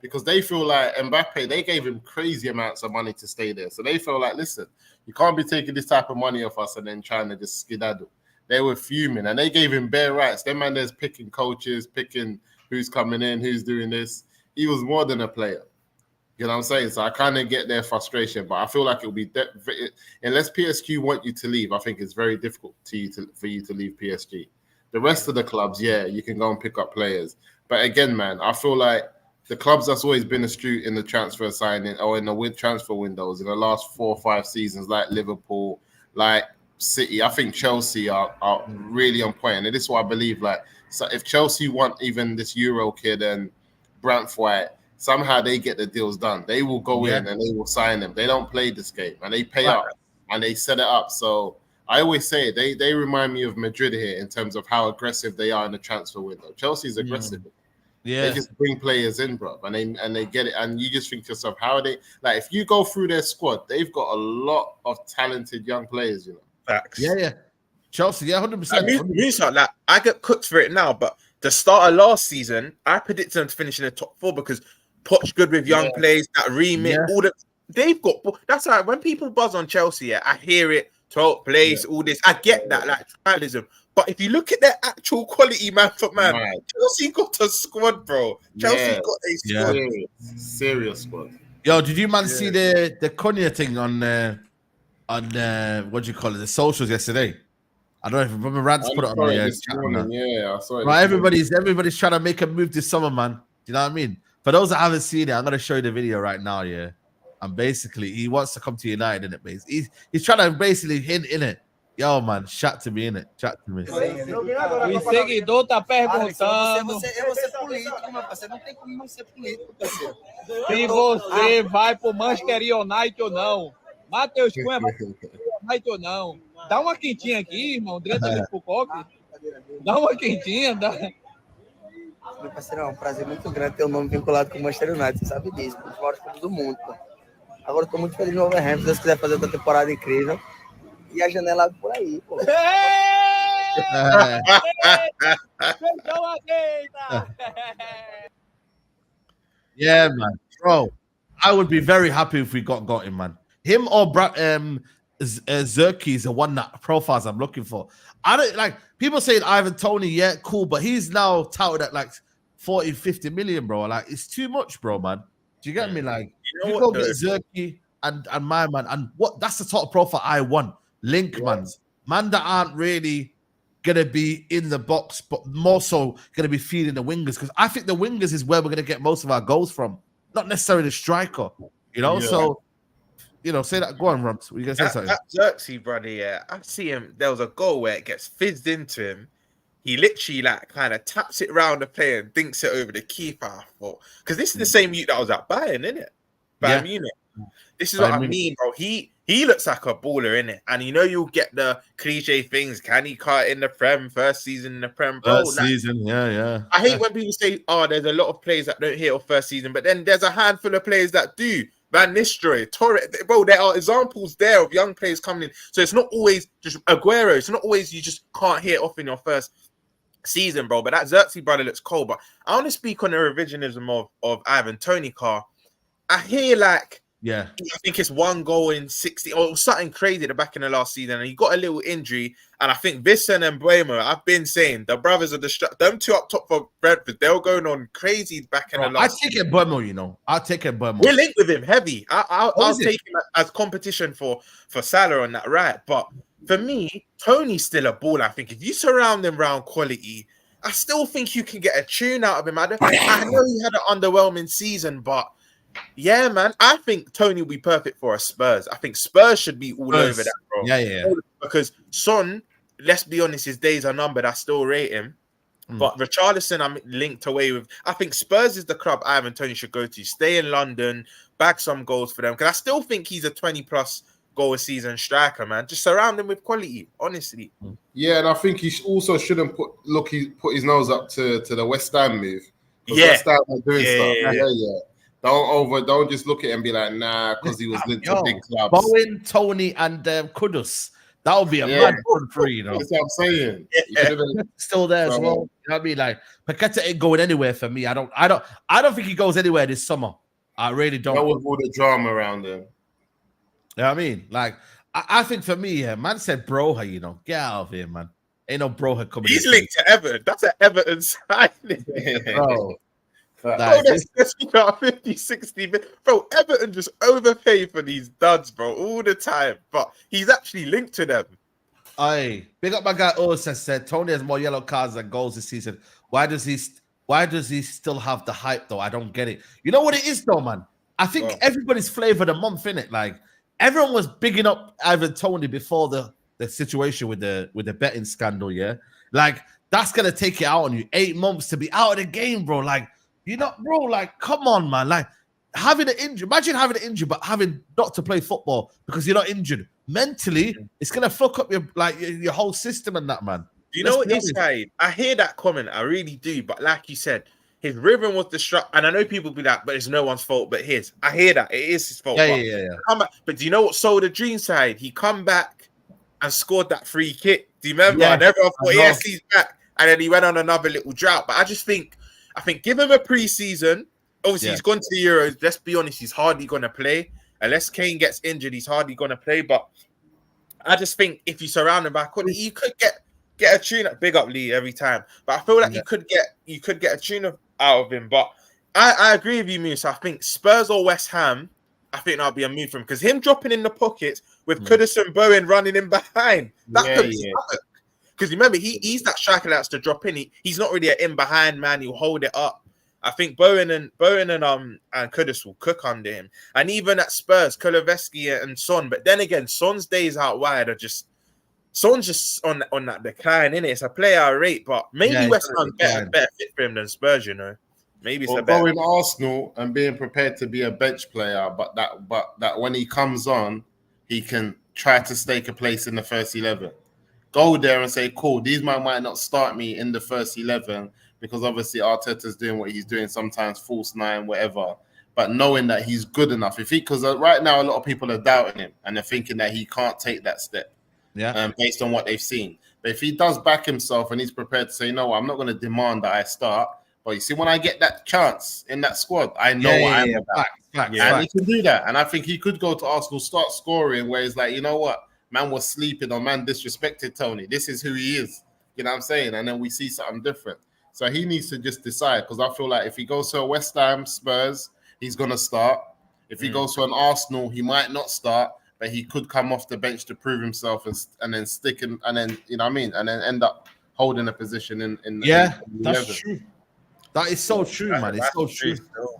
because they feel like Mbappe, they gave him crazy amounts of money to stay there. So they feel like, listen, you can't be taking this type of money off us and then trying to just skedaddle. They were fuming and they gave him bare rights. Them man there's picking coaches, picking who's coming in, who's doing this. He was more than a player. You know what I'm saying? So I kind of get their frustration, but I feel like it'll be unless PSG want you to leave. I think it's very difficult for you to leave PSG. The rest of the clubs, yeah, you can go and pick up players. But again, man, I feel like the clubs that's always been astute in the transfer signing or in the transfer windows in the last 4 or 5 seasons, like Liverpool, like City, I think Chelsea are really on point. And this is what I believe. Like, so if Chelsea want even this Euro kid and Branthwaite, somehow they get the deals done. They will go in and they will sign them. They don't play this game and they pay up and they set it up. So I always say they remind me of Madrid here in terms of how aggressive they are in the transfer window. Chelsea's aggressive. Yeah, they just bring players in, bro, and they get it. And you just think to yourself, how are they? Like, if you go through their squad, they've got a lot of talented young players, you know. Facts. Yeah. Chelsea, 100%. Like, I get cooked for it now, but the start of last season, I predicted them to finish in the top 4 because Poch good with young players, that remit, all the they've got. That's right. When people buzz on Chelsea, I hear it. 12th place, all this. I get that, like tribalism. But if you look at their actual quality, man for man, Chelsea got a squad, bro. Chelsea got a squad. Serious squad. Yo, did you see the Konya thing on what do you call it, the socials yesterday? I don't know if you remember Rance put it on morning. Yeah, I saw it. Right, everybody's trying to make a move this summer, man. Do you know what I mean? For those that haven't seen it, I'm gonna show you the video right now, yeah. And basically, he wants to come to United, innit? He's trying to basically hint in it. Yo, man, chat to me, innit? Chat to me. O seguidor tá perguntando você é político, meu parceiro. Não tem como não ser político, parceiro. se você vai pro Manchester United ou não. Matheus Cunha vai pro United ou não. Dá uma quentinha aqui, irmão, diretamente pro coque. Dá uma quentinha, dá. Meu parceiro, é um prazer muito grande ter o nome vinculado com o Manchester United, você sabe disso, um dos maiores clubes do mundo, pô. Agora eu tô muito feliz no Wolverhampton, se Deus quiser fazer outra temporada incrível. E a janela por aí, pô. Yeah, man. Bro, I would be very happy if we got him, man. Him or Zirkzee is the one that profiles I'm looking for. I don't like people saying Ivan Toney, yeah, cool, but he's now touted at like 40, 50 million, bro. Like, it's too much, bro, man. Do you get me? Like, you go get Zirkzee and my man, and what that's the sort of profile I want. Linkmans, man that aren't really gonna be in the box, but more so gonna be feeding the wingers, because I think the wingers is where we're gonna get most of our goals from, not necessarily the striker. You know, so you know, say that. Go on, Rumps. What you gonna say something? That Zirkzee, brother, yeah, I see him. There was a goal where it gets fizzed into him. He literally like kind of taps it round the player and dinks it over the keeper. I thought, because this is the same youth that was at Bayern, isn't it? Bayern Munich. This is what I mean, bro. He looks like a baller, innit? And you know you'll get the cliche things. Can he cut in the Prem? First season in the Prem, bro. First season, yeah. I hate when people say, "Oh, there's a lot of players that don't hit off first season," but then there's a handful of players that do. Van Nistelrooy, Torre, bro. There are examples there of young players coming in. So it's not always just Aguero. It's not always you just can't hit off in your first season, bro. But that Zirkzee brother looks cold. But I want to speak on the revisionism of Ivan Toney. I hear like. Yeah, I think it's 1 goal in 60 or something crazy at the back in the last season, and he got a little injury. And I think Vincent and Buemo, I've been saying the brothers are them two up top for Brentford. They were going on crazy back in the last. I take it Buemo, you know. I'll take it Buemo. We're linked with him heavy. I'll take him as competition for Salah on that right. But for me, Tony's still a ball. I think if you surround him around quality, I still think you can get a tune out of him. I know he had an underwhelming season, but. Yeah, man. I think Toney will be perfect for a Spurs. I think Spurs should be all over that, bro. Yeah. Because Son, let's be honest, his days are numbered. I still rate him. But Richarlison, I'm linked away with. I think Spurs is the club Ivan Toney should go to. Stay in London, bag some goals for them. Because I still think he's a 20+ goal a season striker, man. Just surround him with quality, honestly. Yeah, and I think he also shouldn't put his nose up to the West Ham move. Yeah. West Ham are doing stuff. Yeah. Don't just look at him and be like, nah, because he was linked to big clubs. Bowen, Toney, and Kudus. That would be a mad front three, you know. That's what I'm saying. Still there as well. You know what I mean? Like, Paqueta ain't going anywhere for me. I don't think he goes anywhere this summer. I really don't. Not with all the drama around him. You know what I mean? Like, I think for me, man said Broha, you know. Get out of here, man. Ain't no Broha coming. He's linked to Everton. That's an Everton signing. Bro. Bro, that's 50, 60. Bro, Everton just overpay for these duds, bro, all the time. But he's actually linked to them. Aye, big up my guy Olise said Tony has more yellow cards than goals this season. Why does he still have the hype though? I don't get it. You know what it is though, man? I think everybody's flavor of the month in it. Like everyone was bigging up Ivan Toney before the situation with the betting scandal, yeah. Like that's gonna take it out on you. 8 months to be out of the game, bro. Like bro. Like come on, man. Like having an injury. Imagine having an injury, but having not to play football because you're not injured. Mentally, it's gonna fuck up your whole system and that, man. You know what is, Saeed? I hear that comment, I really do. But like you said, his rhythm was disrupted, and I know people be like, "But it's no one's fault but his." I hear that it is his fault. Yeah. But do you know what sold the dream, Saeed? He come back and scored that free kick. Do you remember? And everyone thought, yes, he's back, and then he went on another little drought. But I think give him a pre-season. Obviously, he's gone to the Euros. Let's be honest, he's hardly going to play. Unless Kane gets injured, he's hardly going to play. But I just think if you surround him back, you could get a tune. Big up Lee every time. But I feel like you could get a tune out of him. But I agree with you, Musa. I think Spurs or West Ham, I think that'll be a move for him. Because him dropping in the pockets with Kudus and Bowen running in behind, because remember, he's that striker that's to drop in. He's not really an in behind man. He'll hold it up. I think Bowen and Kudus will cook under him. And even at Spurs, Kulusevski and Son. But then again, Son's days out wide are just Son's just on that decline, innit? It's a player I rate, but maybe West Ham's better fit for him than Spurs, you know. Maybe it's a better going Arsenal and being prepared to be a bench player, but that when he comes on, he can try to stake a place in the first 11. Go there and say, cool, these man might not start me in the first 11 because obviously Arteta's doing what he's doing, sometimes false nine, whatever. But knowing that he's good enough, because right now a lot of people are doubting him and they're thinking that he can't take that step, based on what they've seen. But if he does back himself and he's prepared to say, no, I'm not going to demand that I start. But you see, when I get that chance in that squad, I know what I'm about. And he can do that. And I think he could go to Arsenal, start scoring, where he's like, you know what? Man was sleeping or man disrespected Tony. This is who he is. You know what I'm saying? And then we see something different. So he needs to just decide, because I feel like if he goes to a West Ham, Spurs, he's going to start. If he goes to an Arsenal, he might not start, but he could come off the bench to prove himself and then stick in, and then, you know what I mean? And then end up holding a position in that's true. That is so true, man. It's so true.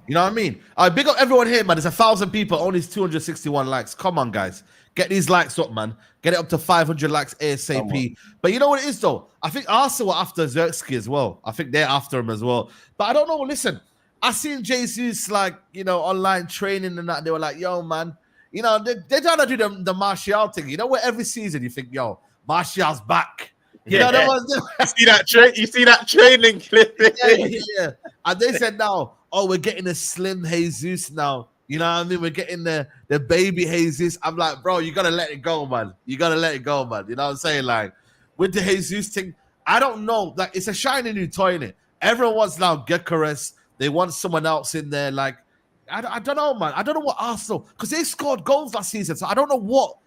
You know what I mean? Big up everyone here, man. There's 1,000 people, only 261 likes. Come on, guys. Get these likes up, man. Get it up to 500 likes ASAP. But you know what it is, though? I think Arsenal are after Zirkzee as well. I think they're after him as well. But I don't know. Listen, I seen Jesus, online training and that. They were like, yo, man. You know, they're trying to do the Martial thing. You know, where every season you think, yo, Martial's back. You know, you see that training clip. Yeah. And they said now, we're getting a slim Jesus now. You know what I mean? We're getting the baby Jesus. I'm like, bro, you gotta let it go, man. You know what I'm saying? Like, with the Jesus thing, I don't know. Like, it's a shiny new toy in it. Everyone wants now Gyökeres. They want someone else in there. Like, I don't know, man. I don't know what Arsenal, because they scored goals last season. So I don't know what.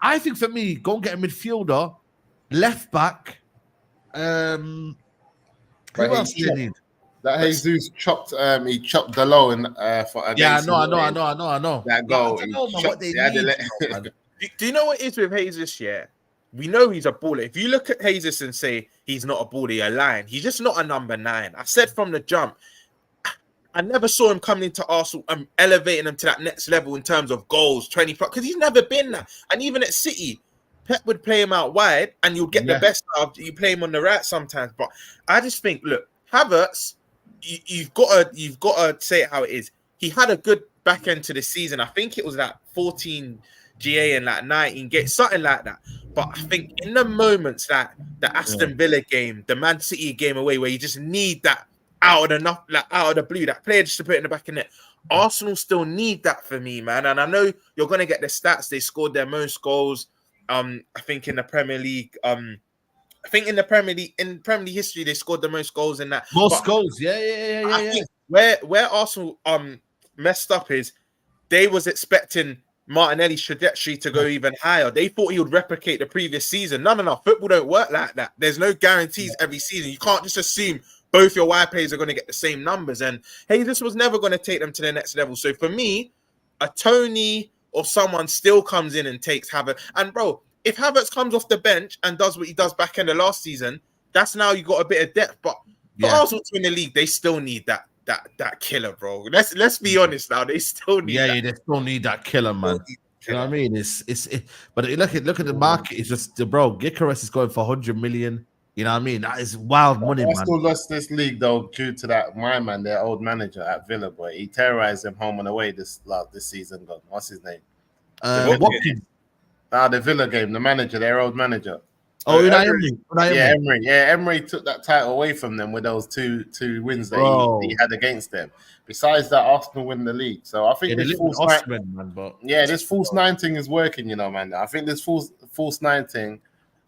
I think for me, go and get a midfielder, left back. Who else do you need? That Jesus chopped. He chopped the low and for. I know. That goal. Do you know what it is with Jesus? Yeah, we know he's a baller. If you look at Jesus and say he's not a baller, you're lying. He's just not a number 9. I said from the jump. I never saw him coming into Arsenal and elevating him to that next level in terms of goals, 20, because he's never been that. And even at City, Pep would play him out wide, and you'll get the best out of you. Play him on the right sometimes. But I just think, look, Havertz, you've got to say it how it is. He had a good back end to the season. I think it was like 14 GA and like 19 games, something like that. But I think in the moments like the Aston Villa game, the Man City game away, where you just need that out of the blue, that player just to put it in the back of the net. Arsenal still need that for me, man. And I know you're going to get the stats. They scored their most goals. I think in the Premier League. In Premier League history, they scored the most goals in that. Goals, yeah. I think where Arsenal messed up is they was expecting Martinelli's trajectory to go even higher. They thought he would replicate the previous season. No. Football don't work like that. There's no guarantees every season. You can't just assume both your wide players are going to get the same numbers. And hey, this was never going to take them to the next level. So for me, a Toney or someone still comes in and takes Havertz. And bro, if Havertz comes off the bench and does what he does back in the last season, that's now you got a bit of depth. But for Arsenal to win the league, they still need that killer, bro. Let's be honest now. They still need that. They still need that killer, man. You know what I mean? But look at the market. It's just, bro, Gyökeres is going for 100 million. You know what I mean? That is wild money, man. Arsenal lost this league though due to that their old manager at Villa, boy. He terrorized them home and away this season. God, what's his name? Watkins. The Villa game, the manager, their old manager. Oh, Emery. Yeah, Emery. Yeah, Emery took that title away from them with those two wins that he had against them. Besides that, Arsenal win the league. So I think this false nine thing is working, you know, man. I think this false nine thing.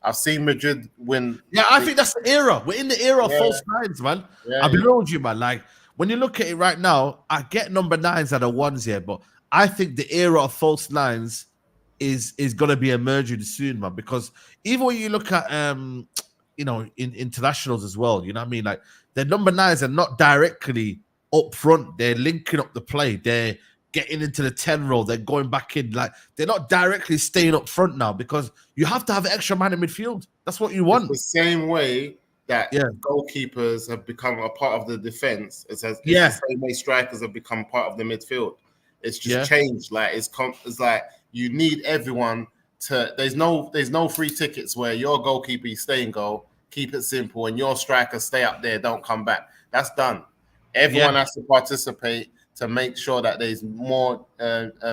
I've seen Madrid win. Yeah, I think that's the era. We're in the era of false nines, man. I'll be real with you, man. Like, when you look at it right now, I get number 9s are the ones here, but I think the era of false nines is going to be emerging soon, man. Because even when you look at, you know, in internationals as well, you know what I mean? Like, the number 9s are not directly up front. They're linking up the play. They're getting into the 10 role. They're going back in. Like, they're not directly staying up front now because you have to have an extra man in midfield. That's what you want. It's the same way that goalkeepers have become a part of the defense. It's the same way strikers have become part of the midfield. It's just changed. Like, it's like you need everyone to. There's no free tickets where your goalkeeper, you stay in goal, keep it simple, and your strikers stay up there, don't come back. That's done. Everyone has to participate to make sure that there's more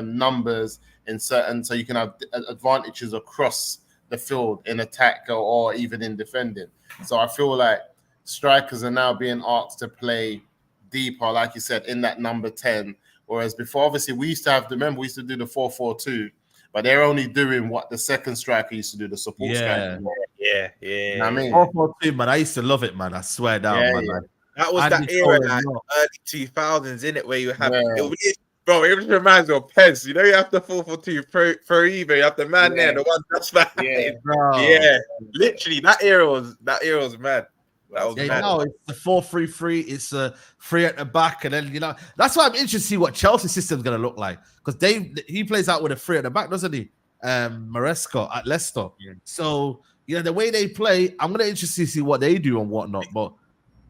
numbers in certain, so you can have advantages across the field in attack or even in defending. So I feel like strikers are now being asked to play deeper, like you said, in that number 10. Whereas before, obviously, we used to do the 4-4-2, but they're only doing what the second striker used to do, the support striker. Yeah. You know what I mean? 4-4-2, man. I used to love it, man. I swear down, man. Yeah. That was that era, like early 2000s, innit, where you have it just reminds me of Pez. You know, you have the 4-4-2 for either. You have the man there, the one that's back. Yeah, literally, that era was mad. That was mad. No, it's the 4-3-3. It's a 3 at the back, and then, you know, that's why I'm interested to see what Chelsea's system's gonna look like, because he plays out with a 3 at the back, doesn't he? Maresca at Leicester. Yeah. So, you know, the way they play, I'm gonna interested to see what they do and whatnot, but.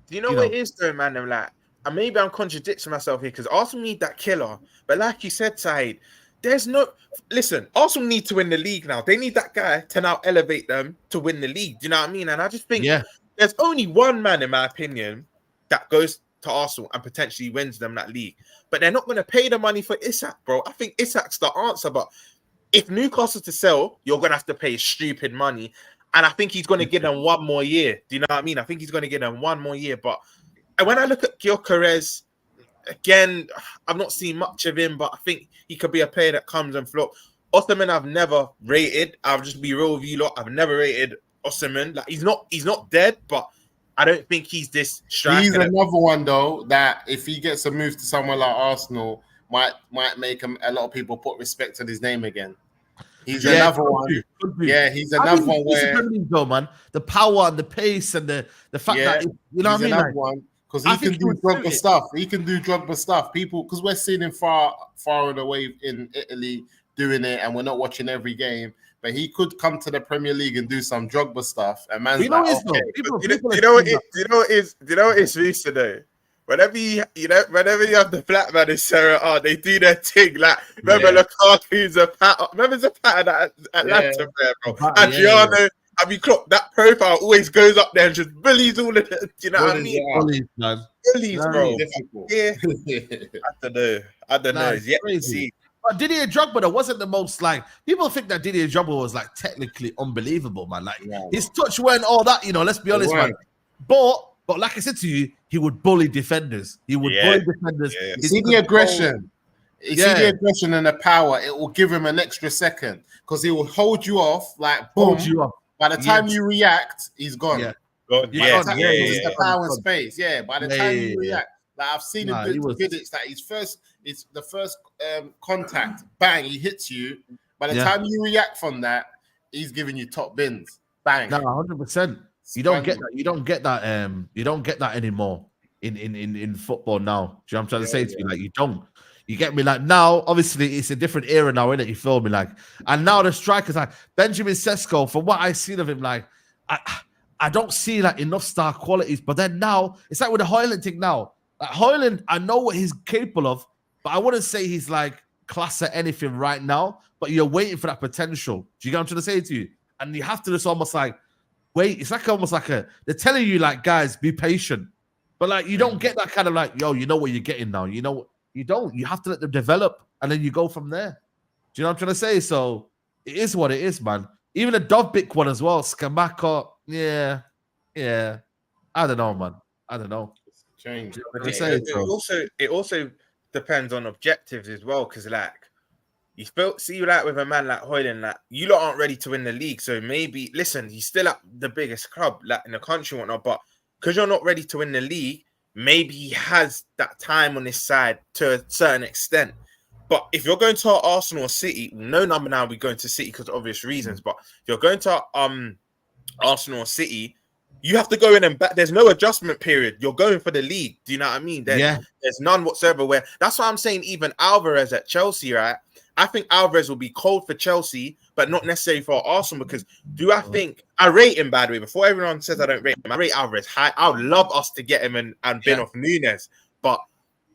Do you know what it is though, man? I'm like, and maybe I'm contradicting myself here because Arsenal need that killer. But like you said, Saeed, Arsenal need to win the league now. They need that guy to now elevate them to win the league. Do you know what I mean? And I just think there's only one man, in my opinion, that goes to Arsenal and potentially wins them that league. But they're not going to pay the money for Isak, bro. I think Isak's the answer. But if Newcastle to sell, you're going to have to pay stupid money. And I think he's going to give them one more year. Do you know what I mean? I think he's going to give them one more year. But when I look at Gyökeres, again, I've not seen much of him, but I think he could be a player that comes and flops. Osimhen, I've never rated. I'll just be real with you lot. I've never rated Osimhen. Like, he's not dead, but I don't think he's this striker. He's another one, though, that if he gets a move to somewhere like Arsenal, might make a lot of people put respect on his name again. He's another one. Yeah, he's another one where though, man, the power and the pace and the fact that you know what I mean. Another one because he can do Drogba stuff. He can do Drogba stuff. People, because we're seeing him far and away in Italy doing it, and we're not watching every game. But he could come to the Premier League and do some Drogba stuff. And man's you know like, you know what it's recent though. Whenever you have the black man in Serie A, they do their thing. Like, remember Lukaku's remember Zapata at Atlanta, bro. Adriano, I mean, Klopp, that profile always goes up there and just bullies all of them. Do you know what I mean? Bullies, bro. Yeah. I don't know. It's yet to see. But Didier Drogba, though, wasn't the most, like, people think that Didier Drogba was, like, technically unbelievable, man. Like, his touch weren't all that, you know, let's be honest, man. But like I said to you, he would bully defenders. He would bully defenders. Yeah. See the aggression. See the aggression and the power. It will give him an extra second because he will hold you off, like, boom. By the time you react, he's gone. It's the power and space. Yeah, by the time you react. Like, I've seen him do Vidic that it's the first contact, bang, he hits you. By the time you react from that, he's giving you top bins. Bang. No, 100%. You don't get that. You don't get that. You don't get that anymore in football now. Do you know what I'm trying to say to you? Like, you don't. You get me? Like now, obviously, it's a different era now, innit? You feel me? Like, and now the strikers like Benjamin Sesko, from what I've seen of him, like I don't see like enough star qualities. But then now it's like with the Højlund thing now. Like Højlund, I know what he's capable of, but I wouldn't say he's like class at anything right now. But you're waiting for that potential. Do you get what I'm trying to say to you? And you have to just almost like wait. It's like almost like they're telling you like, guys, be patient. But like you don't get that kind of like, yo, you know what you're getting now. You know you don't. You have to let them develop, and then you go from there. Do you know what I'm trying to say? So it is what it is, man. Even a Dovbyk one as well, Skamaka. Yeah. I don't know, man. I don't know. Change. It also depends on objectives as well, because like you see like with a man like Højlund, like you lot aren't ready to win the league. So maybe listen, he's still at the biggest club like in the country and whatnot, but because you're not ready to win the league, maybe he has that time on his side to a certain extent. But if you're going to Arsenal or City, no number now we're going to City because of obvious reasons. But if you're going to Arsenal or City, you have to go in and back. There's no adjustment period. You're going for the league. Do you know what I mean? There's none whatsoever. Where that's why I'm saying even Alvarez at Chelsea, right? I think Alvarez will be cold for Chelsea, but not necessarily for Arsenal. Because I think I rate him, by the way, before everyone says I don't rate him, I rate Alvarez high. I would love us to get him and bin off Núñez, but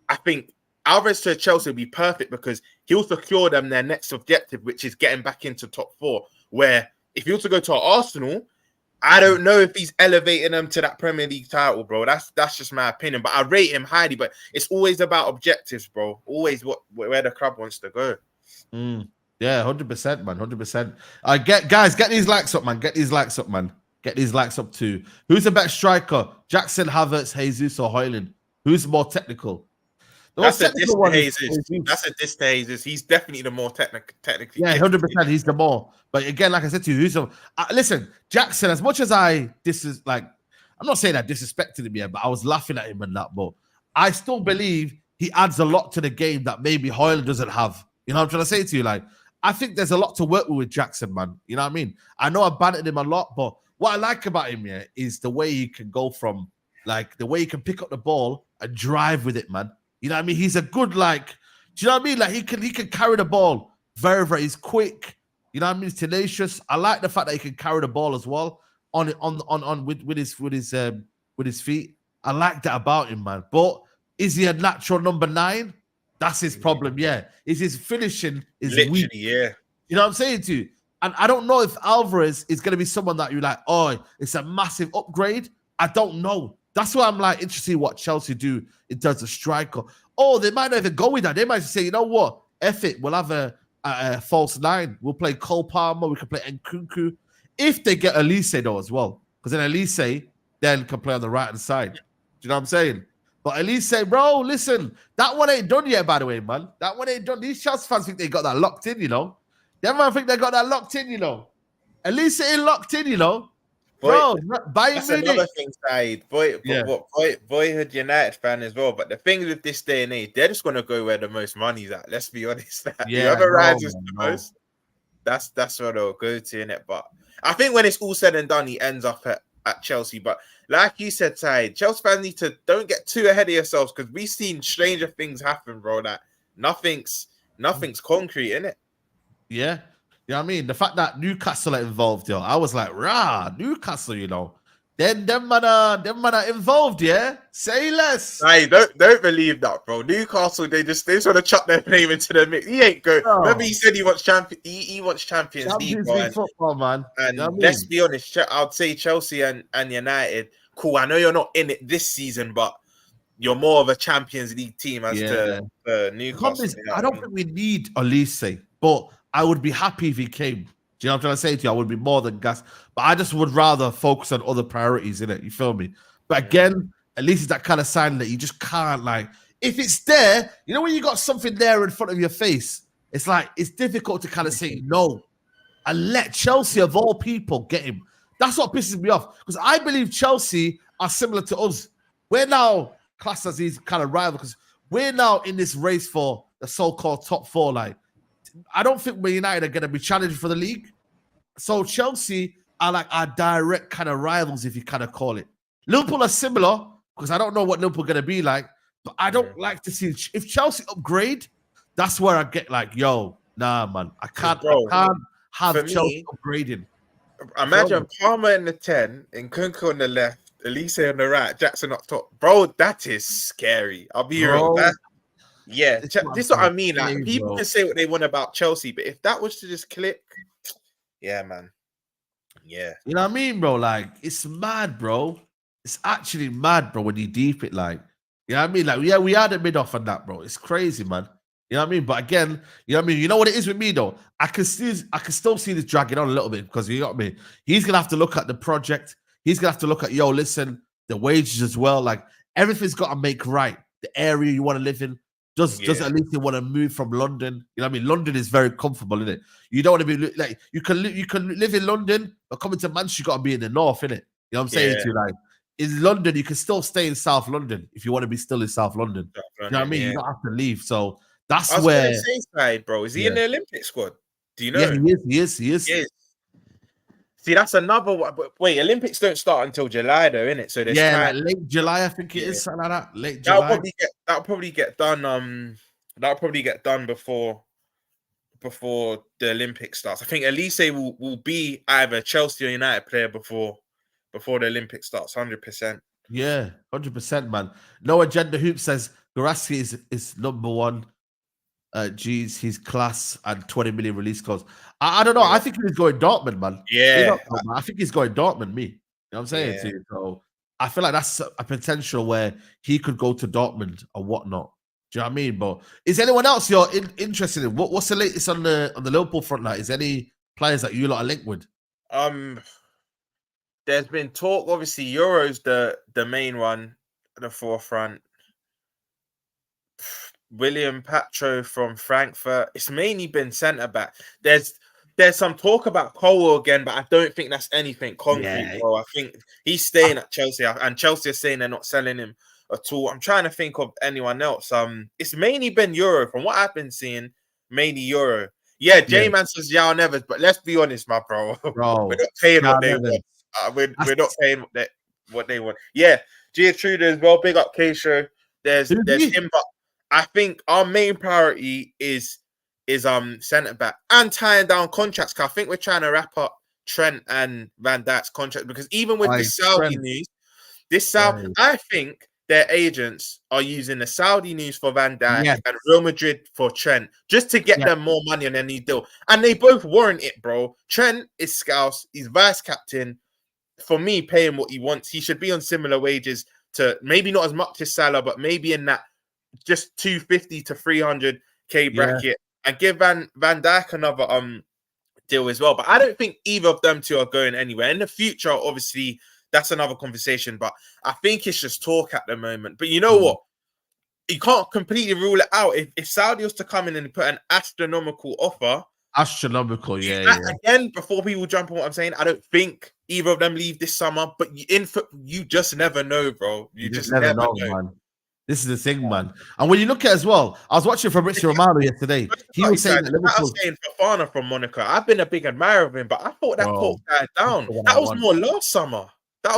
I think Alvarez to Chelsea would be perfect because he'll secure them their next objective, which is getting back into top 4. Where if he was to go to Arsenal, I don't know if he's elevating them to that Premier League title, bro. That's just my opinion. But I rate him highly. But it's always about objectives, bro. Always where the club wants to go. Yeah, 100%, man. 100%. Get these likes up, man. Get these likes up, man. Get these likes up too. Who's the best striker? Jackson, Havertz, Jesus, or Højlund? Who's more technical? That's a diss to Jesus. That's a diss to Jesus. He's definitely the more technically. Yeah, 100%. He's the more. But again, like I said to you, listen, Jackson. As much as I'm not saying I disrespected him yet, but I was laughing at him and that. But I still believe he adds a lot to the game that maybe Højlund doesn't have. You know what I'm trying to say to you? Like, I think there's a lot to work with Jackson, man. You know what I mean? I know I bantered him a lot, but what I like about him, yeah, is the way he can go from, like, the way he can pick up the ball and drive with it, man. You know what I mean? He's a good, like, do you know what I mean? Like, he can carry the ball very, very, he's quick. You know what I mean? He's tenacious. I like the fact that he can carry the ball as well with his feet. I like that about him, man. But is he a natural number 9? That's his problem, yeah. Is his finishing is literally weak. Yeah. You know what I'm saying to you? And I don't know if Alvarez is going to be someone that you're like, oh, it's a massive upgrade. I don't know. That's why I'm like interested in what Chelsea do in terms of striker. Oh, they might not even go with that. They might just say, you know what? F it. We'll have a false 9. We'll play Cole Palmer. We can play Nkunku. If they get Olise, though, as well. Because then Olise then can play on the right-hand side. Do you know what I'm saying? But Olise, bro, listen, that one ain't done yet, by the way, man. That one ain't done. These Chelsea fans think they got that locked in, you know. Them man think they got that locked in, you know. Olise ain't locked in, you know. Bro, that's another thing, Saeed. Boyhood United fan as well. But the thing with this day and age, they're just gonna go where the most money's at. Let's be honest. Whoever rises the most, that's what they'll go to, innit? But I think when it's all said and done, he ends up at Chelsea. But like you said, Saeed, Chelsea fans need to don't get too ahead of yourselves because we've seen stranger things happen, bro. That nothing's concrete, innit? Yeah. You know what I mean? The fact that Newcastle are involved, yo, I was like, Newcastle, you know. Then them man are involved, yeah? Say less. Hey, don't believe that, bro. Newcastle, they just want to chuck their name into the mix. He ain't go. No. Remember, he said he wants Champions League, football, man. And you know let's be honest, I'd say Chelsea and United, cool. I know you're not in it this season, but you're more of a Champions League team as to Newcastle. I don't think we need Olise, but I would be happy if he came. Do you know what I'm trying to say to you? I would be more than gassed. But I just would rather focus on other priorities, innit? You feel me? But again, at least it's that kind of sign that you just can't, like, if it's there, you know when you got something there in front of your face, it's like, it's difficult to kind of say no. And let Chelsea, of all people, get him. That's what pisses me off. Because I believe Chelsea are similar to us. We're now classed as these kind of rivals because we're now in this race for the so-called top 4, like, I don't think Man United are going to be challenging for the league. So Chelsea are like our direct kind of rivals, if you kind of call it. Liverpool are similar because I don't know what Liverpool are going to be like. But I don't like to see if Chelsea upgrade, that's where I get like, yo, nah, man, I can't have for Chelsea me, upgrading. Imagine Palmer in the 10, and Kunku on the left, Olise on the right, Jackson up top. Bro, that is scary. I'll be real. This is what I mean. Like, people can say what they want about Chelsea, but if that was to just click, yeah, man. Yeah. You know what I mean, bro? Like, it's mad, bro. It's actually mad, bro, when you deep it, like, you know what I mean? Like, yeah, we had a mid off on that, bro. It's crazy, man. You know what I mean? But again, you know what I mean? You know what it is with me, though? I can still see this dragging on a little bit because you got me. He's gonna have to look at the project. He's gonna have to look at, yo, listen, the wages as well. Like, everything's got to make right. The area you want to live in. Does at least you want to move from London? You know what I mean? London is very comfortable, isn't it? You don't want to be like you can live in London, but coming to Manchester, you got to be in the north, innit? You know what I'm saying to you? Like, in London, you can still stay in South London if you want to be still in South London. You know what I mean? You don't have to leave. So that's where. Saeed, bro, is he in the Olympic squad? Do you know? Yeah, he is. See, that's another one. But wait, Olympics don't start until July, though, innit? So there's like late July, I think it is, something like that. Late July. That'll probably get done. That'll probably get done before the Olympics starts. I think Olise will be either Chelsea or United player before the Olympics starts. 100%. Yeah, 100%, man. No Agenda Hoop says Garaski is number one. G's his class and 20 million release cost. I don't know. I think he's going Dortmund, man. Yeah. I think he's going Dortmund, me. You know what I'm saying to you? So I feel like that's a potential where he could go to Dortmund or whatnot. Do you know what I mean? But is anyone else you're interested in? What's the latest on the Liverpool front line? Is there any players that you lot are linked with? There's been talk, obviously, Yoro's the main one, the forefront. William Patro from Frankfurt. It's mainly been centre back. There's some talk about Cole again, but I don't think that's anything concrete, bro. I think he's staying at Chelsea, and Chelsea are saying they're not selling him at all. I'm trying to think of anyone else. It's mainly been Yoro from what I've been seeing. Mainly Yoro. Yeah, J-Man says Yao Nevers, but let's be honest, my bro. We're not paying what they want. We're not paying what they want. Yeah, Giatruda as well. Big up K-Show. There's him, but I think our main priority is centre back and tying down contracts. Cause I think we're trying to wrap up Trent and Van Dijk's contract because even with the Saudi news, I think their agents are using the Saudi news for Van Dijk and Real Madrid for Trent just to get them more money on any deal, and they both warrant it, bro. Trent is Scouse, he's vice captain. For me, paying what he wants, he should be on similar wages to maybe not as much as Salah, but maybe in that just 250 to 300k bracket, and give Van Dijk another deal as well. But I don't think either of them two are going anywhere in the future. Obviously, that's another conversation. But I think it's just talk at the moment. But you know what? You can't completely rule it out. If Saudi was to come in and put an astronomical offer, again, before people jump on what I'm saying, I don't think either of them leave this summer. But you just never know, bro. You just never know, man. This is the thing, man. And when you look at it as well, I was watching Fabrizio Romano yesterday. He was saying that Liverpool... I was saying Fofana from Monaco. I've been a big admirer of him, but I thought that talk died down. That was more last summer. Like,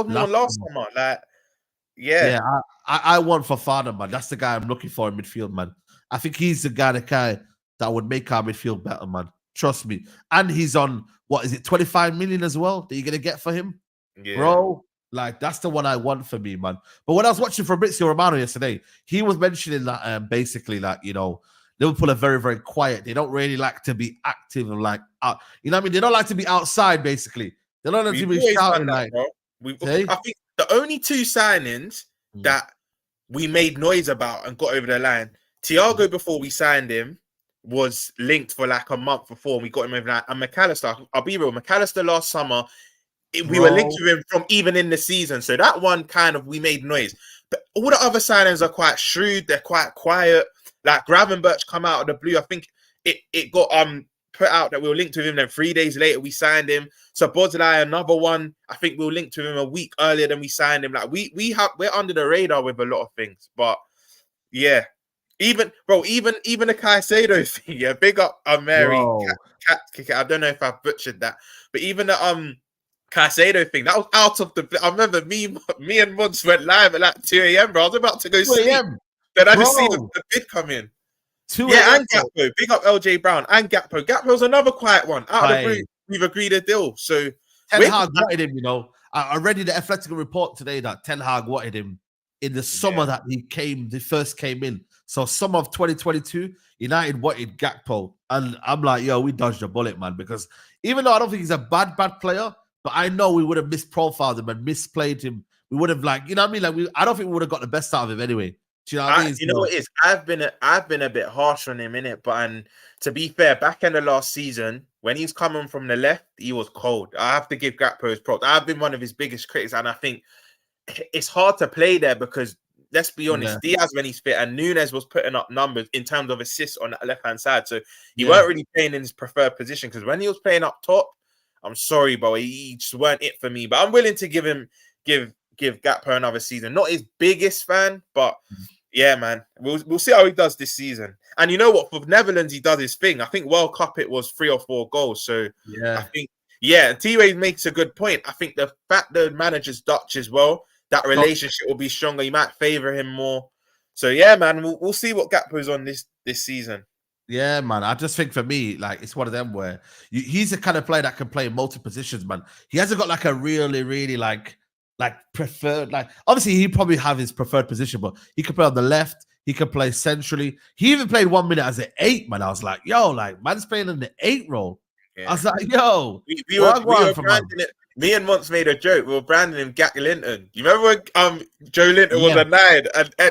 I want Fofana, man. That's the guy I'm looking for in midfield, man. I think he's the guy that would make our midfield better, man. Trust me. And he's on, 25 million as well that you're going to get for him? Yeah. Bro, like, that's the one I want for me, man. But when I was watching Fabrizio Romano yesterday, he was mentioning that basically, like, you know, Liverpool are very, very quiet. They don't really like to be active and like, you know what I mean? They don't like to be outside, basically. They don't like to be shouting like. I think the only two signings that we made noise about and got over the line, Thiago before we signed him was linked for like a month before we got him over the line. And McAllister, I'll be real, McAllister last summer, we were linked to him from even in the season. So that one kind of, we made noise. But all the other signings are quite shrewd. They're quite quiet. Like Gravenberch come out of the blue. I think it got put out that we were linked to him. Then 3 days later, we signed him. So Boslai, another one. I think we were linked to him a week earlier than we signed him. Like we're under the radar with a lot of things. But yeah, even the Caicedo thing. Yeah, big up Mary. I don't know if I butchered that, but even the Caicedo thing, that was out of the... I remember me and Muds went live at like 2 a.m, bro. I was about to go sleep. Then I just see the bid come in. Yeah, and Gakpo. Big up LJ Brown and Gakpo. Gakpo's another quiet one. Out of the blue, we've agreed a deal. So Ten Hag wanted him, you know. I read in the Athletic report today that Ten Hag wanted him in the summer that he first came in. So summer of 2022, United wanted Gakpo. And I'm like, yo, we dodged a bullet, man. Because even though I don't think he's a bad player, but I know we would have misprofiled him and misplayed him. We would have you know what I mean? I don't think we would have got the best out of him anyway. Do you know what I mean? You know what it is? I've been a bit harsh on him, innit? But to be fair, back in the last season, when he's coming from the left, he was cold. I have to give Gakpo his props. I've been one of his biggest critics, and I think it's hard to play there because, let's be honest, Diaz, when he's fit, and Nunes was putting up numbers in terms of assists on that left-hand side. So he weren't really playing in his preferred position, because when he was playing up top, I'm sorry, but he just weren't it for me. But I'm willing to give Gakpo another season. Not his biggest fan, but yeah, man, we'll see how he does this season. And you know what? For Netherlands, he does his thing. I think World Cup it was 3 or 4 goals. So I think T-Way makes a good point. I think the fact the manager's Dutch as well, that relationship will be stronger. You might favor him more. So yeah, man, we'll see what Gakpo's on this season. Yeah, man. I just think for me, it's one of them where he's the kind of player that can play in multiple positions, man. He hasn't got a really, really preferred, obviously he probably have his preferred position, but he could play on the left, he could play centrally. He even played 1 minute as an 8, man. I was like, yo, man's playing in the 8 role. I was like, yo, we were branding it. Me and Monts made a joke. We were branding him Gak Linton. You remember when Joe Linton was a 9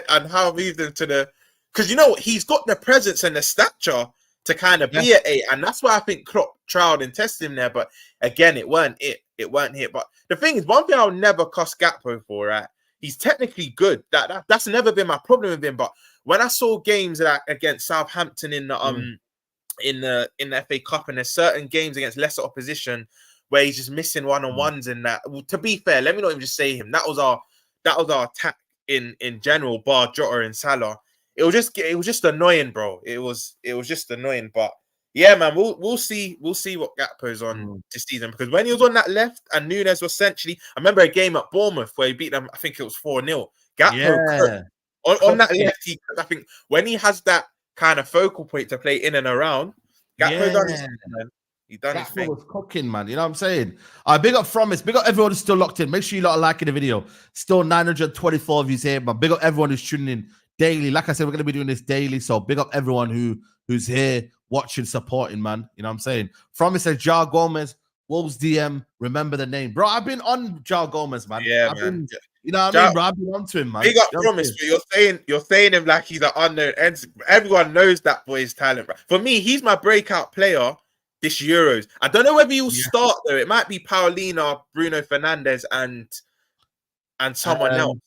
and how we moved him to the, because you know what, he's got the presence and the stature to kind of be an 8, and that's why I think Klopp trialed and tested him there. But again, it weren't it. It weren't hit. But the thing is, one thing I'll never cuss Gakpo for, right? He's technically good. That's never been my problem with him. But when I saw games against Southampton in the FA Cup, and there's certain games against lesser opposition where he's just missing one-on-ones and that. Well, to be fair, let me not even just say him. That was our attack in general, bar Jota and Salah. It was just annoying, bro. It was just annoying. But yeah, man, we'll see what Gakpo's on this season, because when he was on that left and Nunes was essentially, I remember a game at Bournemouth where he beat them. I think it was 4-0. Gakpo on that left. I think when he has that kind of focal point to play in and around, Gakpo done his thing, man. He done his thing. Was cooking, man. You know what I'm saying? Big up Promise. Big up everyone who's still locked in. Make sure you lot are liking the video. Still 924 views here, but big up everyone who's tuning in daily. Like I said, we're going to be doing this daily, so big up everyone who's here watching, supporting, man. You know what I'm saying? Promise says Jarrad Gomez, Wolves DM, remember the name. Bro, I've been on Jarrad Gomez, man. Yeah, man. You know what I mean, bro? I've been on to him, man. Big up Promise, but you're saying him like he's an unknown. Everyone knows that boy's talent, bro. For me, he's my breakout player this Euros. I don't know whether he'll start, though. It might be Paulina, Bruno Fernandes, and someone else.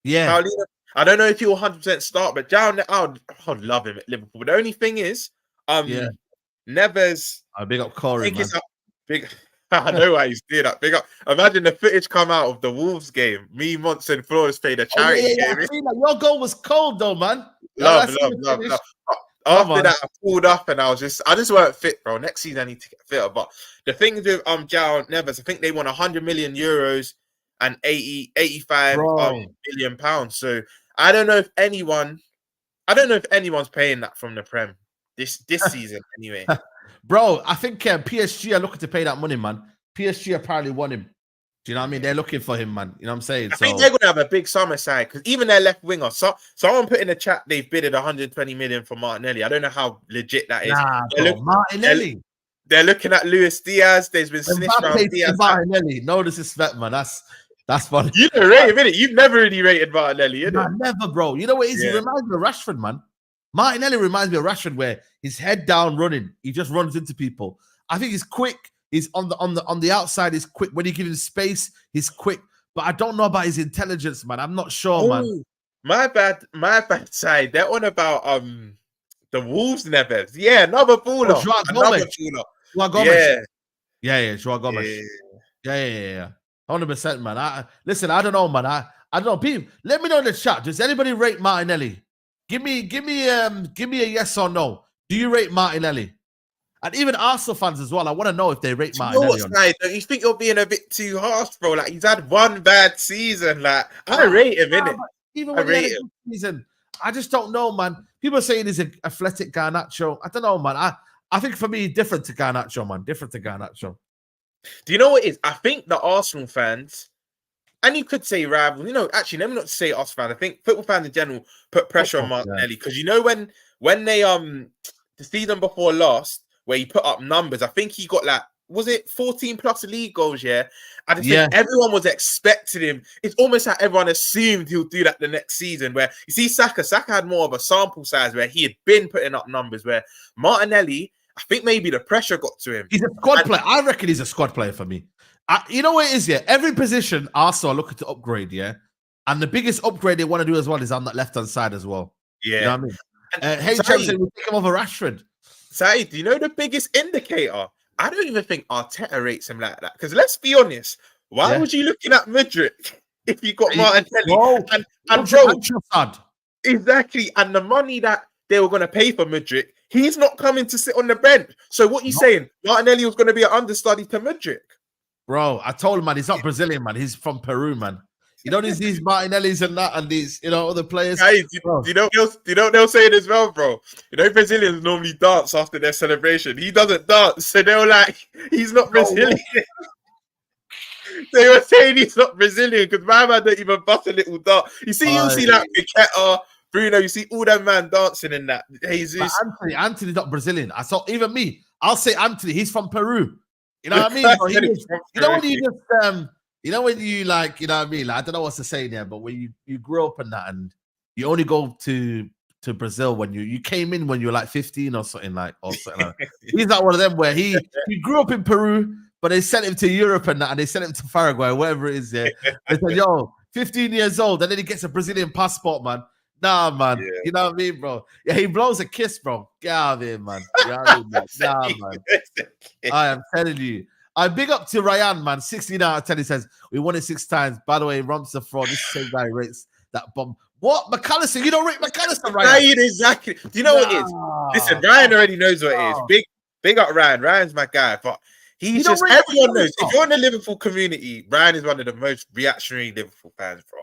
Yeah. Paulina, I don't know if he'll 100% start, but I'd love him at Liverpool. But the only thing is, Neves. Big up Corey, man. I know why he's doing that. Big up. Imagine the footage come out of the Wolves game. Me, Monts, and Flores played a charity game. Your goal was cold, though, man. Love. After that, I pulled up and I just weren't fit, bro. Next season, I need to get fitter. But the thing with Jarrad Neves, I think they won 100 million euros and 85 million pounds. So I don't know if anyone's paying that from the Prem this season anyway. Bro, I think PSG are looking to pay that money, man. PSG apparently want him. Do you know what I mean? They're looking for him, man. You know what I'm saying? I think they're going to have a big summer side, because even their left winger, someone put in the chat they've bidded 120 million for Martinelli. I don't know how legit that is. Martinelli. They're looking at Luis Diaz. There's been snitched around Diaz. Martinelli. No disrespect, man. That's funny. You don't rate him, innit? You've never really rated Martinelli, innit? Nah, never, bro. You know what it is? He reminds me of Rashford, man. Martinelli reminds me of Rashford, where his head down running. He just runs into people. I think he's quick. He's on the outside. He's quick. When you give him space, he's quick. But I don't know about his intelligence, man. I'm not sure, man. My bad side. They're on about the Wolves Neves. Yeah, another baller. Joao Gomez. Yeah, Joao Gomez. Yeah. 100%, man. Listen, I don't know, man. I don't know. People, let me know in the chat. Does anybody rate Martinelli? Give me a yes or no. Do you rate Martinelli? And even Arsenal fans as well. I want to know if they rate Martinelli. Don't you think you're being a bit too harsh, bro? Like, he's had one bad season. Like, I rate him, innit? Even when he had a good season, I just don't know, man. People are saying he's an athletic Garnacho. I don't know, man. I think for me, different to Garnacho, man. Different to Garnacho. Do you know what it is? I think the Arsenal fans, and you could say rival, actually, let me not say us fans. I think football fans in general put pressure on Martinelli because when they the season before last, where he put up numbers, I think he got was it 14 plus league goals, yeah? I just think everyone was expecting him. It's almost like everyone assumed he'll do that the next season. Where you see Saka had more of a sample size where he had been putting up numbers. Where Martinelli, I think maybe the pressure got to him. He's a squad player. I reckon he's a squad player for me. You know what it is, yeah? Every position Arsenal are looking to upgrade, yeah? And the biggest upgrade they want to do as well is on that left-hand side as well. Yeah. You know what I mean? Hey, Chelsea will take him over Rashford. Saeed, do you know the biggest indicator? I don't even think Arteta rates him like that. Because let's be honest, why was you looking at Madrid if you got Martinelli? And bro, exactly. And the money that they were going to pay for Madrid, he's not coming to sit on the bench. So what are you saying? Martinelli was going to be an understudy to Madrid? Bro, I told him, man, he's not Brazilian, man. He's from Peru, man. You know, these Martinellis and that, and these, other players. Guys, do you know what they'll say as well, bro? You know, Brazilians normally dance after their celebration. He doesn't dance, so they're like, he's not Brazilian. They were saying he's not Brazilian because my man don't even bust a little dance. You see like Paqueta, Bruno, you see all them man dancing in that. Jesus. Anthony's not Brazilian. I saw even me. I'll say Anthony. He's from Peru. You know what I mean? Bro? You know when you like, you know what I mean? Like, I don't know what's to say there, but when you grew up in that and you only go to Brazil when you came in when you were like 15 or something like. He's not one of them where he grew up in Peru, but they sent him to Europe and that, and they sent him to Paraguay, whatever it is. Yeah, they said, "Yo, 15 years old," and then he gets a Brazilian passport, man. Nah, man. Yeah. You know what I mean, bro? Yeah, he blows a kiss, bro. Get out of here, man. You know what I mean, man? Nah, man. I am telling you. I big up to Ryan, man. 16 out of 10. He says, we won it 6 times. By the way, Rumps the fraud. This same guy rates that bomb. What? McAllister? You don't rate McAllister, Ryan? Exactly. Do you know what it is? Listen, Ryan already knows what it is. Big up Ryan. Ryan's my guy. But he's just, everyone knows. If you're in the Liverpool community, Ryan is one of the most reactionary Liverpool fans, bro.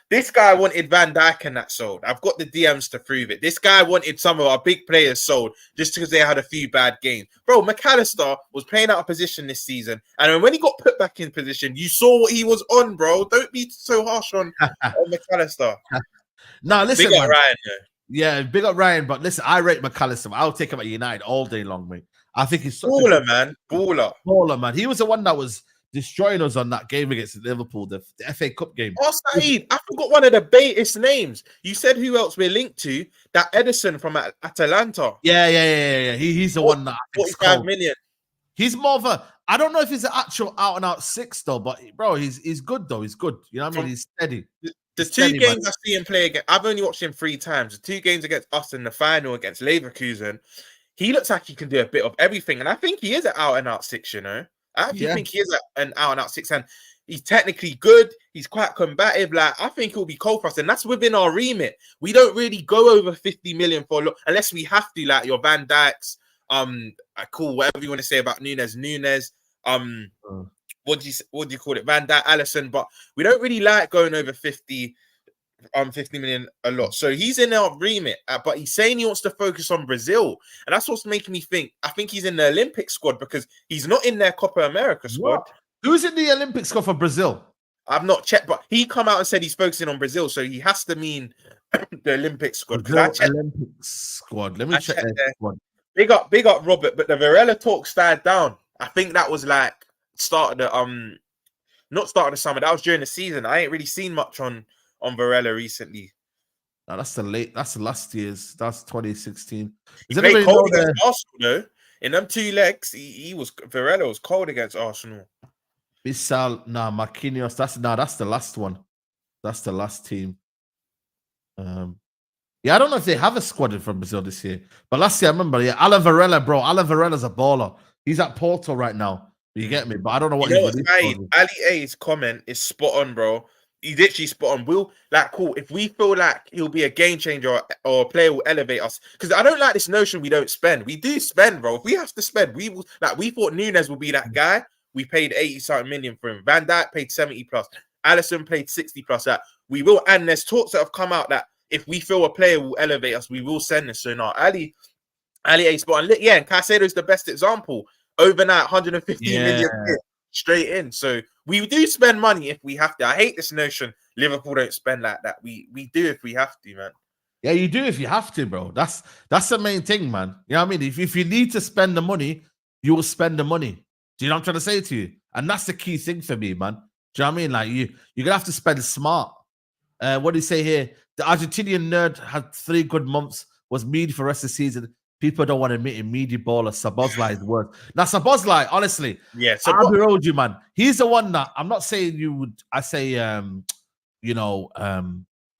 This guy wanted Van Dijk and that sold. I've got the DMs to prove it. This guy wanted some of our big players sold just because they had a few bad games. Bro, McAllister was playing out of position this season. And when he got put back in position, you saw what he was on, bro. Don't be so harsh on McAllister. No, listen, big up Ryan. Yeah, big up Ryan. But listen, I rate McAllister. I'll take him at United all day long, mate. I think he's baller, man. Baller, man. He was the one that was destroying us on that game against Liverpool, the FA Cup game. Oh, Saeed, I forgot one of the baitest names. You said who else we're linked to? That Edison from Atalanta. Yeah. He's the one that 45 million. He's more of a. I don't know if he's an actual out and out 6 though, but bro, he's good though. He's good. You know what I mean? He's steady. The 2 games I see him play again, I've only watched him 3 times. The 2 games against us in the final against Leverkusen. He looks like he can do a bit of everything, and I think he is an out-and-out 6, you know? I actually think he is an out-and-out 6, and he's technically good. He's quite combative. Like, I think he'll be cold for us, and that's within our remit. We don't really go over 50 million for a look, unless we have to, like your Van Dijks, cool, whatever you want to say about Nunes, what do you call it? Van Dijk, Alisson, but we don't really like going over 50 million a lot. So he's in our remit, but he's saying he wants to focus on Brazil. And that's what's making me think, I think he's in the Olympic squad because he's not in their Copa America squad. What? Who's in the Olympic squad for Brazil? I've not checked, but he come out and said he's focusing on Brazil. So he has to mean the Olympic squad. Olympic squad. Let me check their squad. Big up Robert, but the Varela talks died down. I think that was like not start of the summer. That was during the season. I ain't really seen much on Varela recently. No, that's the last year's. That's 2016. He played cold against Arsenal though. In them 2 legs, Varela was cold against Arsenal. Marquinhos. That's the last one. That's the last team. Yeah, I don't know if they have a squad from Brazil this year, but last year I remember. Yeah, Alan Varela, bro. Alan Varela's a baller. He's at Porto right now. You get me? But I don't know what he's doing. Ali A's comment is spot on, bro. He's literally spot on. Cool. If we feel like he'll be a game changer or a player will elevate us, because I don't like this notion we don't spend. We do spend, bro. If we have to spend, we will. Like, we thought Nunes would be that guy. We paid 80-something million for him. Van Dijk paid 70 plus. Alisson paid 60 plus. That we will. And there's talks that have come out that if we feel a player will elevate us, we will send this. So no, Ali A spot. And yeah, and Caicedo's the best example. Overnight, 115 million straight in. So we do spend money if we have to. I hate this notion Liverpool don't spend like that. We do if we have to, man. Yeah, you do if you have to, bro. That's the main thing, man. You know what I mean? If you need to spend the money, you will spend the money. Do you know what I'm trying to say to you? And that's the key thing for me, man. Do you know what I mean? Like you're gonna have to spend smart. What do you say here? The Argentinian nerd had 3 good months, was meaty for the rest of the season. People don't want to admit a meaty baller. Szoboszlai is worse. Now, Szoboszlai, honestly, I'll be real with you, man. He's the one that I'm not saying you would. I say,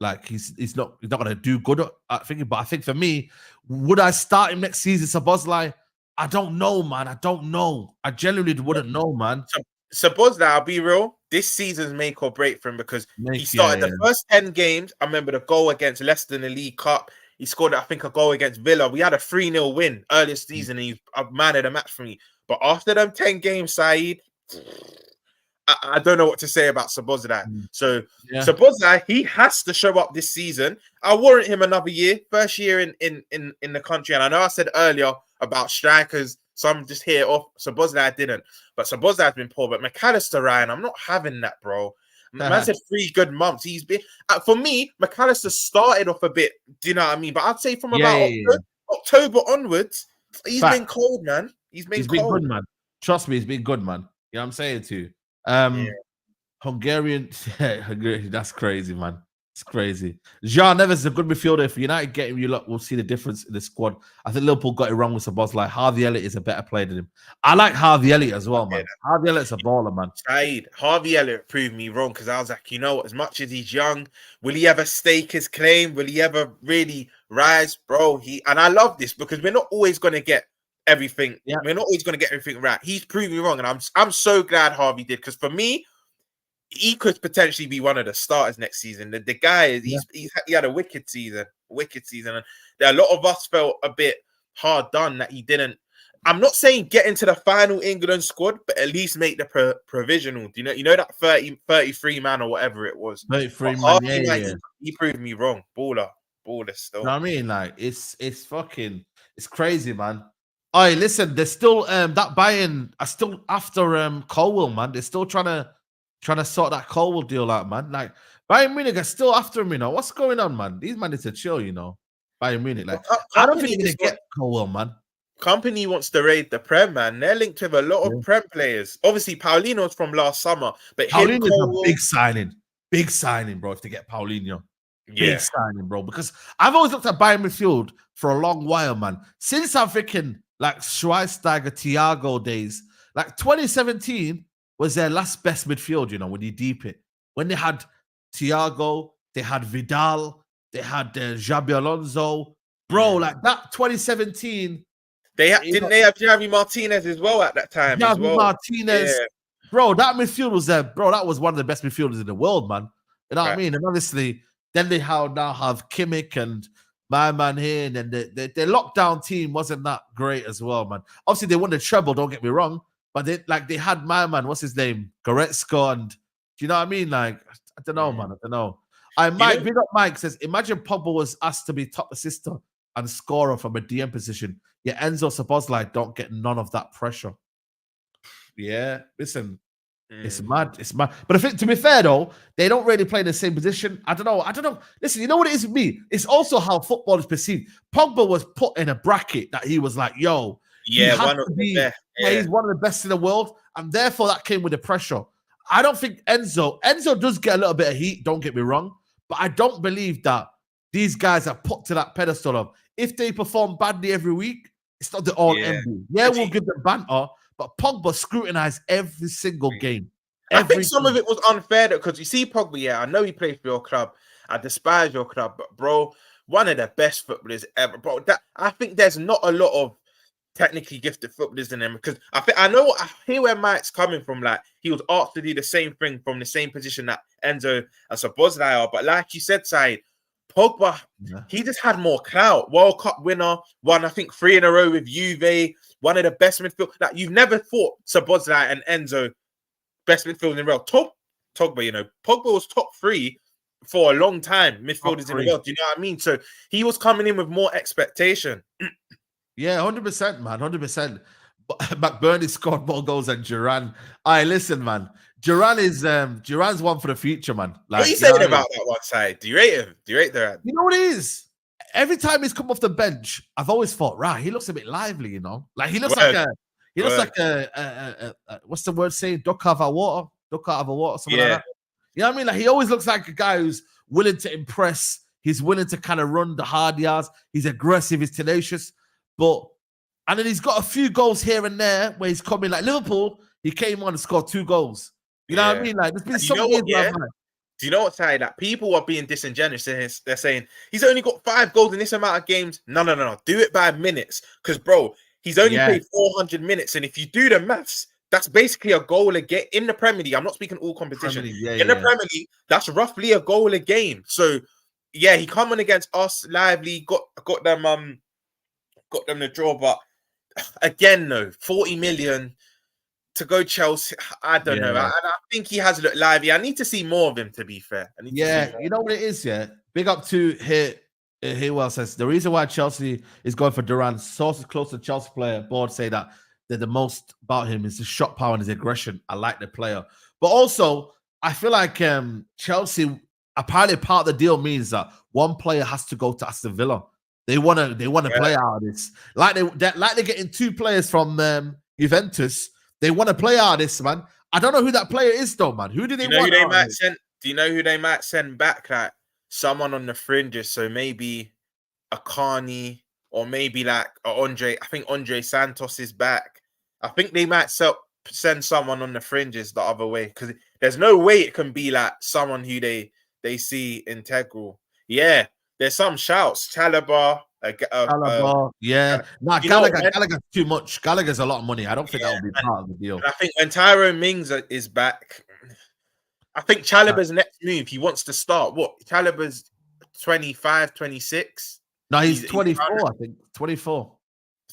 like he's not gonna do good. I think, but I think for me, would I start him next season, Szoboszlai? I don't know, man. I don't know. I genuinely wouldn't know, man. Szoboszlai, I'll be real. This season's make or break for him because he started the first 10 games. I remember the goal against Leicester in the League Cup. He scored, I think, a goal against Villa. We had a 3-0 win earlier season, and he's a man of the match for me. But after them 10 games, Saeed, I don't know what to say about Szoboszlai. So Szoboszlai, he has to show up this season. I warrant him another year, first year in the country. And I know I said earlier about strikers, some just hit it off. Szoboszlai didn't, but Szoboszlai has been poor. But McAllister, Ryan, I'm not having that, bro. Man said 3 good months. He's been for me. McAllister started off a bit. Do you know what I mean? But I'd say from about October onwards, he's been cold, man. He's been good, man. Trust me, he's been good, man. You know what I'm saying to you? Hungarian, that's crazy, man. It's crazy. Jean Neves is a good midfielder. If United get him, you lot will see the difference in the squad. I think Liverpool got it wrong with Szoboszlai. Like Harvey Elliott is a better player than him. I like Harvey Elliott as well, man. Harvey Elliott's a baller, man. Saeed, Harvey Elliott proved me wrong because I was like, you know what? As much as he's young, will he ever stake his claim? Will he ever really rise, bro? And I love this because we're not always going to get everything. Yeah. We're not always going to get everything right. He's proved me wrong, and I'm so glad Harvey did because for me, he could potentially be one of the starters next season. The guy, he had a wicked season, and a lot of us felt a bit hard done that he didn't. I'm not saying get into the final England squad, but at least make the provisional. Do you know that 33 man or whatever it was? 33 man. He proved me wrong. Baller still. You know what I mean? Like it's crazy, man. Hey, listen, they're still that Bayern are still after Colwell, man. They're still trying to sort that Colwell deal out, man. Like Bayern Munich are still after him, you know. What's going on, man? These men need to chill, you know. Bayern Munich, like I don't think they're gonna get Colwell, man. Company wants to raid the Prem, man. They're linked with a lot of Prem players. Obviously, Paulinho's from last summer, but Paulinho's a big signing, bro. If they get Paulinho, big signing, bro. Because I've always looked at Bayern midfield for a long while, man. Since I'm thinking like Schweinsteiger, Thiago days, like 2017 was their last best midfield. You know, when you deep it, when they had Thiago, they had Vidal, they had Xabi Alonso, bro. Like that 2017. They have Javi Martinez as well at that time. Martinez, bro. That midfield was there, bro. That was one of the best midfielders in the world, man. You know what I mean? And obviously, then they now have Kimmich and my man here, and then their lockdown team wasn't that great as well, man. Obviously, they won the treble. Don't get me wrong, but they had my man. What's his name? Goretzka, and do you know what I mean? Like I don't know, man. I don't know. Big up Mike says, imagine Pogba was asked to be top assister and scorer from a DM position. Yeah, Enzo Szoboszlai don't get none of that pressure. Yeah, listen, it's mad. It's mad. But to be fair though, they don't really play in the same position. I don't know. Listen, you know what it is with me? It's also how football is perceived. Pogba was put in a bracket that he was like, yo, he's one of the best in the world, and therefore that came with the pressure. I don't think Enzo does get a little bit of heat, don't get me wrong, but I don't believe that these guys are put to that pedestal of if they perform badly every week, it's not the all envy. Yeah, we'll give them banter, but Pogba scrutinized every single game. I think some of it was unfair because you see Pogba, yeah, I know he plays for your club. I despise your club, but bro, one of the best footballers ever, bro. I think there's not a lot of technically gifted footballers in them because I hear where Mike's coming from. Like he was asked to do the same thing from the same position that Enzo and Szoboszlai are, but like you said, Saeed, Pogba, he just had more clout. World Cup winner, won I think 3 in a row with Juve, one of the best midfield. Like you've never thought Szoboszlai and Enzo best midfield in the world. Pogba, you know, Pogba was top 3 for a long time. Midfielders in the three. world. Do you know what I mean? So he was coming in with more expectation. Yeah, 100%, man, 100%. McBurney scored more goals than Duran. Aye, listen, man. Duran's one for the future, man. Like, What are you saying about that one side? Do you rate him? Do you rate Duran? You know what it is? Every time he's come off the bench, I've always thought, right, he looks a bit lively, you know? Like he looks like a what's the word saying? Duck out of water, something like that. You know what I mean? Like he always looks like a guy who's willing to impress. He's willing to kind of run the hard yards. He's aggressive, he's tenacious. And then he's got a few goals here and there where he's coming. Like Liverpool, he came on and scored 2 goals. You know what I mean? Like there's been some years where I'm like, do you know what, Ty? That people are being disingenuous. They're saying he's only got 5 goals in this amount of games. No. Do it by minutes. Because, bro, he's only played 400 minutes. And if you do the maths, that's basically a goal a game in the Premier League. I'm not speaking all competition. In the Premier League, that's roughly a goal a game. So, yeah, he come on against us lively, got them the draw. But again, no, 40 million to go Chelsea. I don't know. I think he has looked lively. I need to see more of him, to be fair. You know what it is, yeah? Big up to here well says the reason why Chelsea is going for Duran. Sources close to Chelsea player board say that the most about him is his shot power and his aggression. I like the player. But also, I feel like Chelsea, apparently part of the deal means that one player has to go to Aston Villa. They want to play out of this. Like they're getting 2 players from Juventus. They want to play out of this, man. I don't know who that player is, though, man. Who do they want? Do you know who they might send back? Like someone on the fringes. So maybe a Carney or maybe like a Andre. I think Andre Santos is back. I think they might send someone on the fringes the other way because there's no way it can be like someone who they see integral. Yeah, there's some shouts. Chalobah. Gallagher's too much. Gallagher's a lot of money. I don't think that will be part of the deal. I think when Tyrone Mings is back, I think Chalobah's next move, he wants to start. What? Chalobah's 25, 26? No, he's 24, I think. 24.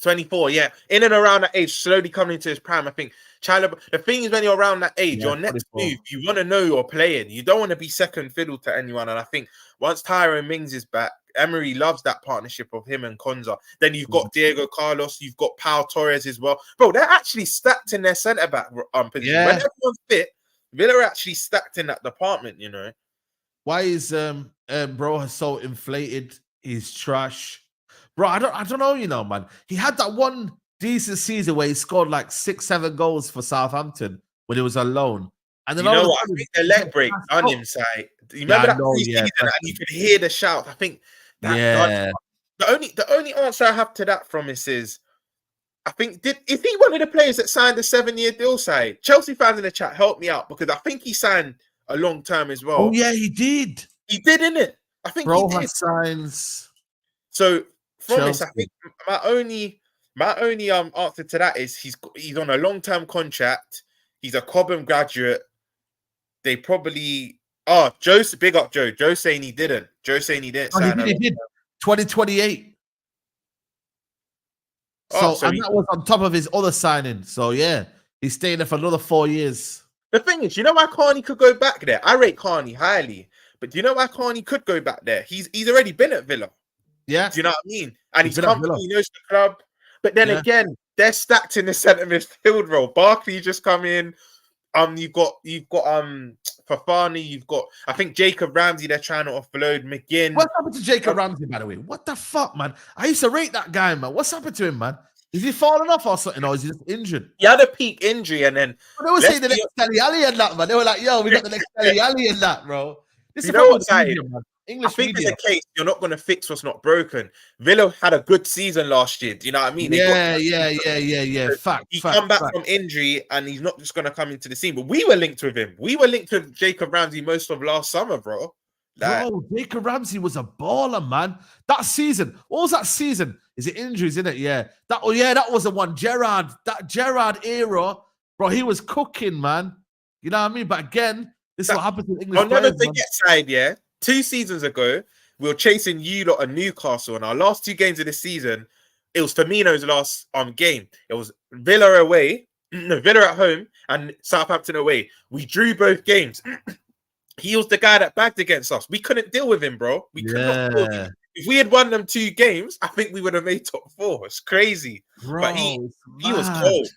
24, yeah. In and around that age, slowly coming into his prime. I think Chalobah, the thing is when you're around that age, your next 24. Move, you want to know you're playing. You don't want to be second fiddle to anyone. And I think once Tyrone Mings is back, Emery loves that partnership of him and Konza. Then you've got Diego Carlos, you've got Pau Torres as well. Bro, they're actually stacked in their centre-back position. When everyone's fit, Villa are actually stacked in that department, you know. Why is bro so inflated? He's trash. Bro, I don't know, you know, man. He had that one decent season where he scored like 6-7 goals for Southampton when he was on loan. And then you know what? I think the leg break on him, side. You remember that season, and you could hear the shout. I think that the only answer I have to that from is I think is he one of the players that signed a 7-year deal, side? Chelsea fans in the chat, help me out because I think he signed a long term as well. Oh yeah, he did. He did, innit? I think bro he did. Has signs. So from this, I think my only answer to that is he's on a long term contract. He's a Cobham graduate. They probably Joe, big up Joe. Joe saying he didn't. He did. 2028. So that was on top of his other signing. So yeah, he's staying there for another 4 years. The thing is, you know why Carney could go back there? I rate Carney highly, but do you know why Carney could go back there? He's already been at Villa. Yeah. Do you know what I mean? And he's comfortable, he knows the club. But then again, they're stacked in the centre midfield role. Barkley just come in. You've got Fafana, you've got I think Jacob Ramsey, they're trying to offload McGinn. What's happened to Jacob Ramsey, by the way? What the fuck, man? I used to rate that guy, man. What's happened to him, man? Is he falling off or something, or is he just injured? He had a peak injury, and then they were saying the next Dele Alli and that, man. They were like, "Yo, we got the next Dele Alli and that, bro." This you know what, English I think media. it's a case you're not going to fix what's not broken. Villa had a good season last year. Do you know what I mean? Yeah. Fact. He come back from injury, and he's not just going to come into the scene. But we were linked with him. We were linked with Jacob Ramsey most of last summer, bro. Bro, Jacob Ramsey was a baller, man. That season, what was that season? Is it injuries, isn't it? Yeah. That was the one. That Jarrad era, bro, he was cooking, man. You know what I mean? But again, this is what happens with English I'll never players, forget, Saeed, yeah? 2 seasons ago, we were chasing you lot at Newcastle, and our last 2 games of the season, it was Firmino's last game. It was Villa away, Villa at home, and Southampton away. We drew both games. he was the guy that bagged against us. We couldn't deal with him, bro. We could not deal with him. If we had won them 2 games, I think we would have made top 4. It's crazy. Bro, but he was cold.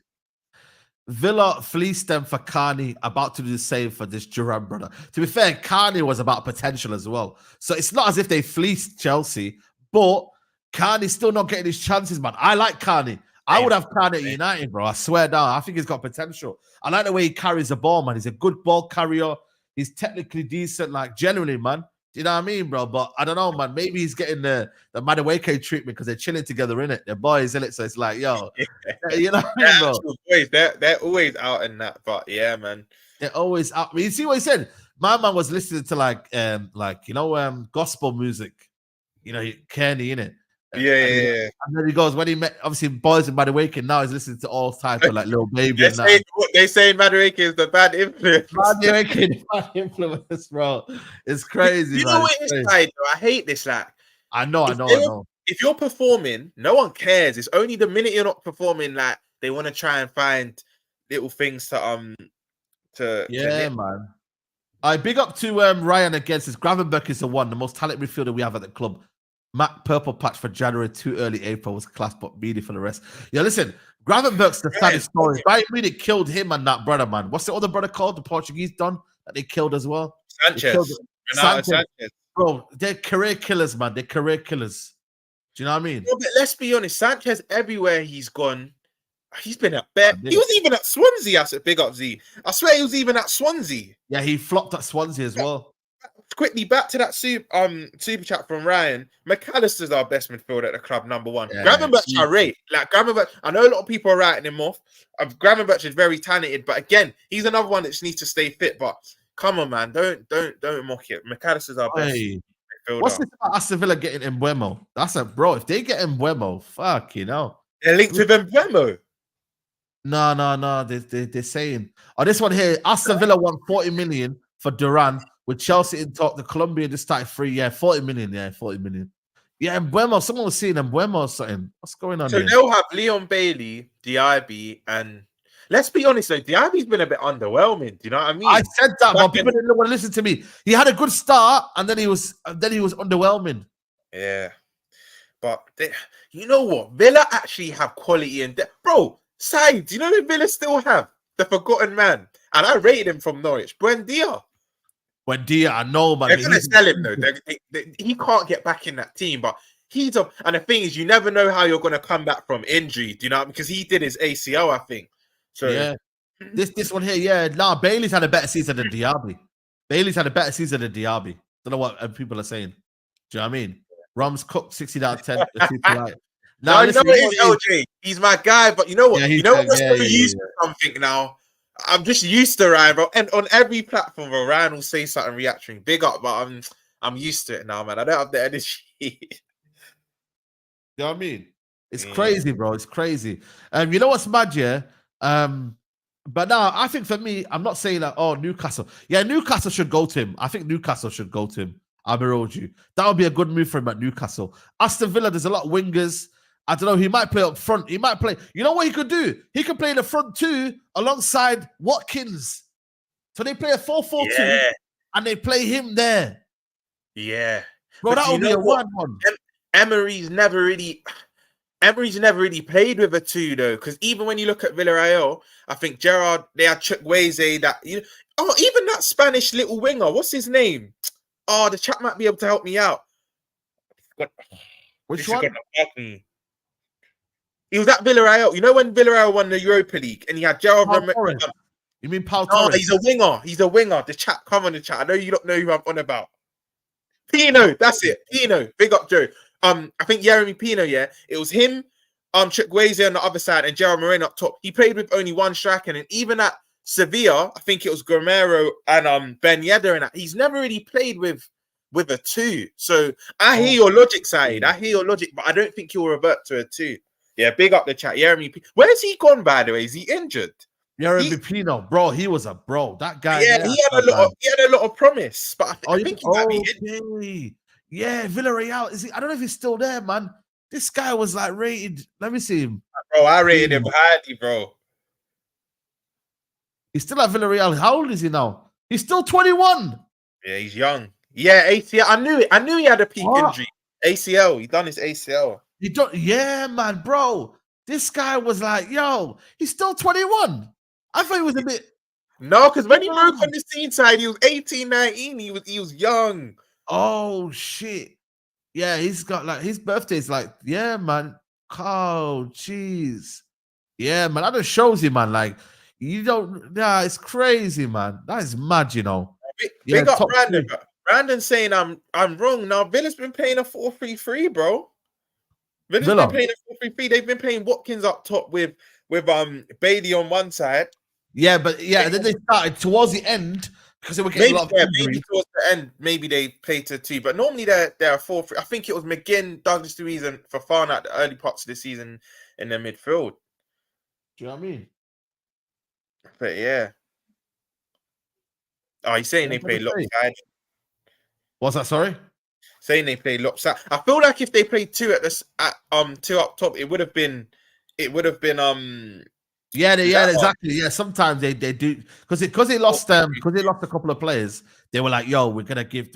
Villa fleeced them for Carney, about to do the same for this Jarrad brother. To be fair, Carney was about potential as well. So it's not as if they fleeced Chelsea, but Carney's still not getting his chances, man. I like Carney. I would have Carney at United, bro. I swear down. I think he's got potential. I like the way he carries the ball, man. He's a good ball carrier. He's technically decent, like genuinely, man. Do you know what I mean, bro? But I don't know, man. Maybe he's getting the Madueke treatment because they're chilling together, innit? They're boys, innit? So it's like, yo, you know what I mean, bro? Boys, they're always out in that. But yeah, man. They're always out. I mean, you see what he said? My man was listening to gospel music. You know, Kenny, innit? Yeah. And then he goes, when he met, obviously, boys in Madueke, and now he's listening to all type of like Little Baby. They say Madueke is the bad influence. Madueke, bad influence, bro. It's crazy. You know what it's like, though? I hate this. Like, I know. If you're performing, no one cares. It's only the minute you're not performing, like they want to try and find little things to man. I big up to Ryan against this. Gravenberch is the most talented midfielder we have at the club. Matt Purple Patch for January, too early April was class, but media for the rest. Yeah, listen, Gravenberch's the saddest story. Bayern Munich killed him and that brother, man. What's the other brother called? The Portuguese Don that they killed as well? Sanchez. Bro, they're career killers, man. They're career killers. Do you know what I mean? No, but let's be honest. Sanchez, everywhere he's gone, he's been at bed. He was even at Swansea. I said, big up Z. I swear he was even at Swansea. Yeah, he flopped at Swansea as well. Quickly back to that super chat from Ryan. McAllister's our best midfielder at the club, number 1. Yeah, Gravenberch, I rate. Like Gravenberch, I know a lot of people are writing him off. Gravenberch is very talented, but again, he's another one that just needs to stay fit. But come on, man, don't mock it. McAllister's our best midfielder. What's this about Aston Villa getting Mbeumo? That's a bro. If they get Mbeumo, fuck, you know. They're linked with Mbeumo. No. They're saying. Oh, this one here. Aston Villa won 40 million for Duran. With Chelsea in talk, the Colombian just started free. Yeah, 40 million. Yeah, 40 million. Yeah, Mbeumo. Someone was seeing Mbeumo or something. What's going on here? So they'll have Leon Bailey, Diaby, and let's be honest though, Diaby's been a bit underwhelming. Do you know what I mean? I said that, but people didn't want to listen to me. He had a good start, and then he was underwhelming. Yeah, but you know what? Villa actually have quality and bro. Saeed, do you know who Villa still have? The forgotten man, and I rated him from Norwich. Buendia. I know, man. They're going to sell him, though. He can't get back in that team, but and the thing is, you never know how you're going to come back from injury, do you know? Because he did his ACL, I think. So, yeah. This one here, yeah. Nah, Bailey's had a better season than Diaby. Don't know what people are saying. Do you know what I mean? Rom's cooked 60 out of 10. No, you know what it is, LJ? He's my guy, but you know what? Yeah, you know what? Used to something now. I'm just used to Ryan, bro. And on every platform, bro, Ryan will say something reacting. Big up, but I'm used to it now, man. I don't have the energy. You know what I mean? It's crazy, bro. It's crazy. You know what's mad, yeah? But now, I think for me, I'm not saying that, Newcastle. Yeah, Newcastle should go to him. I think Newcastle should go to him. I'll be real with you. That would be a good move for him at Newcastle. Aston Villa, there's a lot of wingers. I don't know. He might play up front. He might play. You know what he could do? He could play in the front 2 alongside Watkins. So they play a 4-4-2 and they play him there. Yeah. Bro, that would be a one. Emery's never really played with a 2 though. Because even when you look at Villarreal, I think Gerrard, they had Chukwueze that even that Spanish little winger. What's his name? Oh, the chap might be able to help me out. Which one? He was at Villarreal. You know when Villarreal won the Europa League and he had Gerrard. You mean Paul Torres? Torres? He's a winger. The chat, come on the chat. I know you don't know who I'm on about. Pino, that's it. Pino, big up Joe. I think Yeremy Pino, yeah. It was him, Chukwueze on the other side and Gerard Moreno up top. He played with only one striker, and even at Sevilla, I think it was Guerrero and Ben Yedder, and he's never really played with a 2. So I hear your logic, Saeed. I hear your logic, but I don't think he'll revert to a 2. Yeah, big up the chat. Where's he gone, by the way? Is he injured? Yeremy Pino, bro, he was a bro. That guy. Yeah, he had a lot of promise, but I think he might be injured. Yeah, Villarreal. I don't know if he's still there, man. This guy was like rated. Let me see him. Bro, I rated him highly, bro. He's still at Villarreal. How old is he now? He's still 21. Yeah, he's young. Yeah, ACL. I knew it. I knew he had a peak What? injury. ACL. He done his ACL. You don't, yeah, man, bro. This guy was like, yo, he's still 21. I thought he was a bit. No, because when he broke on the scene side, he was 18, 19. He was young. Oh shit. Yeah, he's got like his birthday's like, yeah, man. Oh, jeez. Yeah, man. That just shows you, man. Like, you don't, nah, it's crazy, man. That is mad, you know. Big up top Brandon. three. Brandon saying I'm wrong. Now Villa's been playing a 4-3-3, bro. Villa's Villa. been playing a 4-3-3. They've been playing Watkins up top with Bailey on one side. Yeah, but yeah, and then they started towards the end because they were getting Maybe, a lot of injuries. maybe towards the end, maybe they played to 2. But normally they're a 4-3. I think it was McGinn, Douglas Luiz, and Fofana at the early parts of the season in the midfield. Do you know what I mean? But yeah. Oh, he's saying they play lopsided. What's that? Sorry. Saying they play lopsided. I feel like if they played 2 2 up top, it would have been Yeah, exactly. Yeah, sometimes they do because they lost a couple of players. They were like, "Yo, we're gonna make it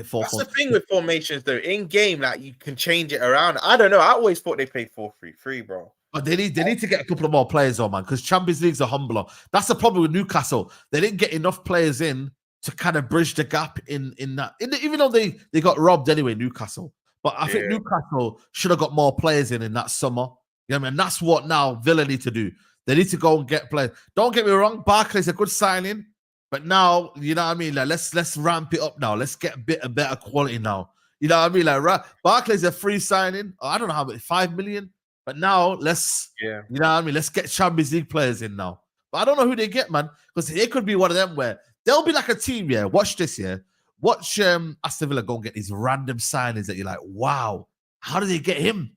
4-4." That's the thing with formations, though. In game, like you can change it around. I don't know. I always thought they played 4-3-3, bro. But they need to get a couple of more players on, man, because Champions League's a humbler. That's the problem with Newcastle. They didn't get enough players in to kind of bridge the gap in that. Even though they got robbed anyway, Newcastle. But I think Newcastle should have got more players in that summer. You know what I mean? And that's what now Villa need to do. They need to go and get players. Don't get me wrong, Barkley's a good signing, but now, you know what I mean? Like, let's ramp it up now. Let's get a better quality now. You know what I mean? Like, Barkley's a free signing. I don't know how much, 5 million. But now you know what I mean? Let's get Champions League players in now. But I don't know who they get, man, because it could be one of them where they'll be like a team. Yeah, watch this. Yeah, watch Aston Villa go and get these random signings that you're like, wow, how did they get him?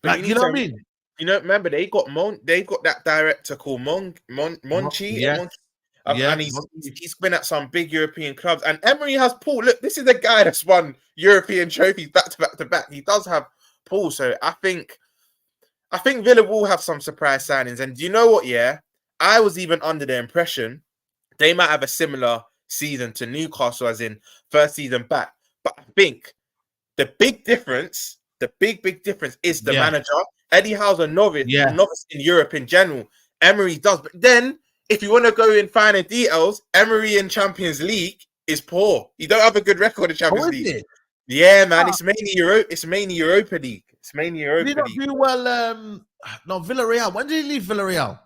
Like, you know what I mean? You know, remember they got that director called Monchi. Yeah. And he's been at some big European clubs. And Emery has Paul. Look, this is a guy that's won European trophies back to back. He does have Paul. So I think Villa will have some surprise signings. And do you know what? Yeah, I was even under the impression they might have a similar season to Newcastle, as in first season back. But I think the big difference is the manager. Eddie Howe's a novice in Europe in general. Emery does. But then, if you want to go in finer details, Emery in Champions League is poor. You don't have a good record in Champions League. Yeah, man. It's mainly Europa League. It's mainly Europa League. Did he not do well? No, Villarreal. When did he leave Villarreal?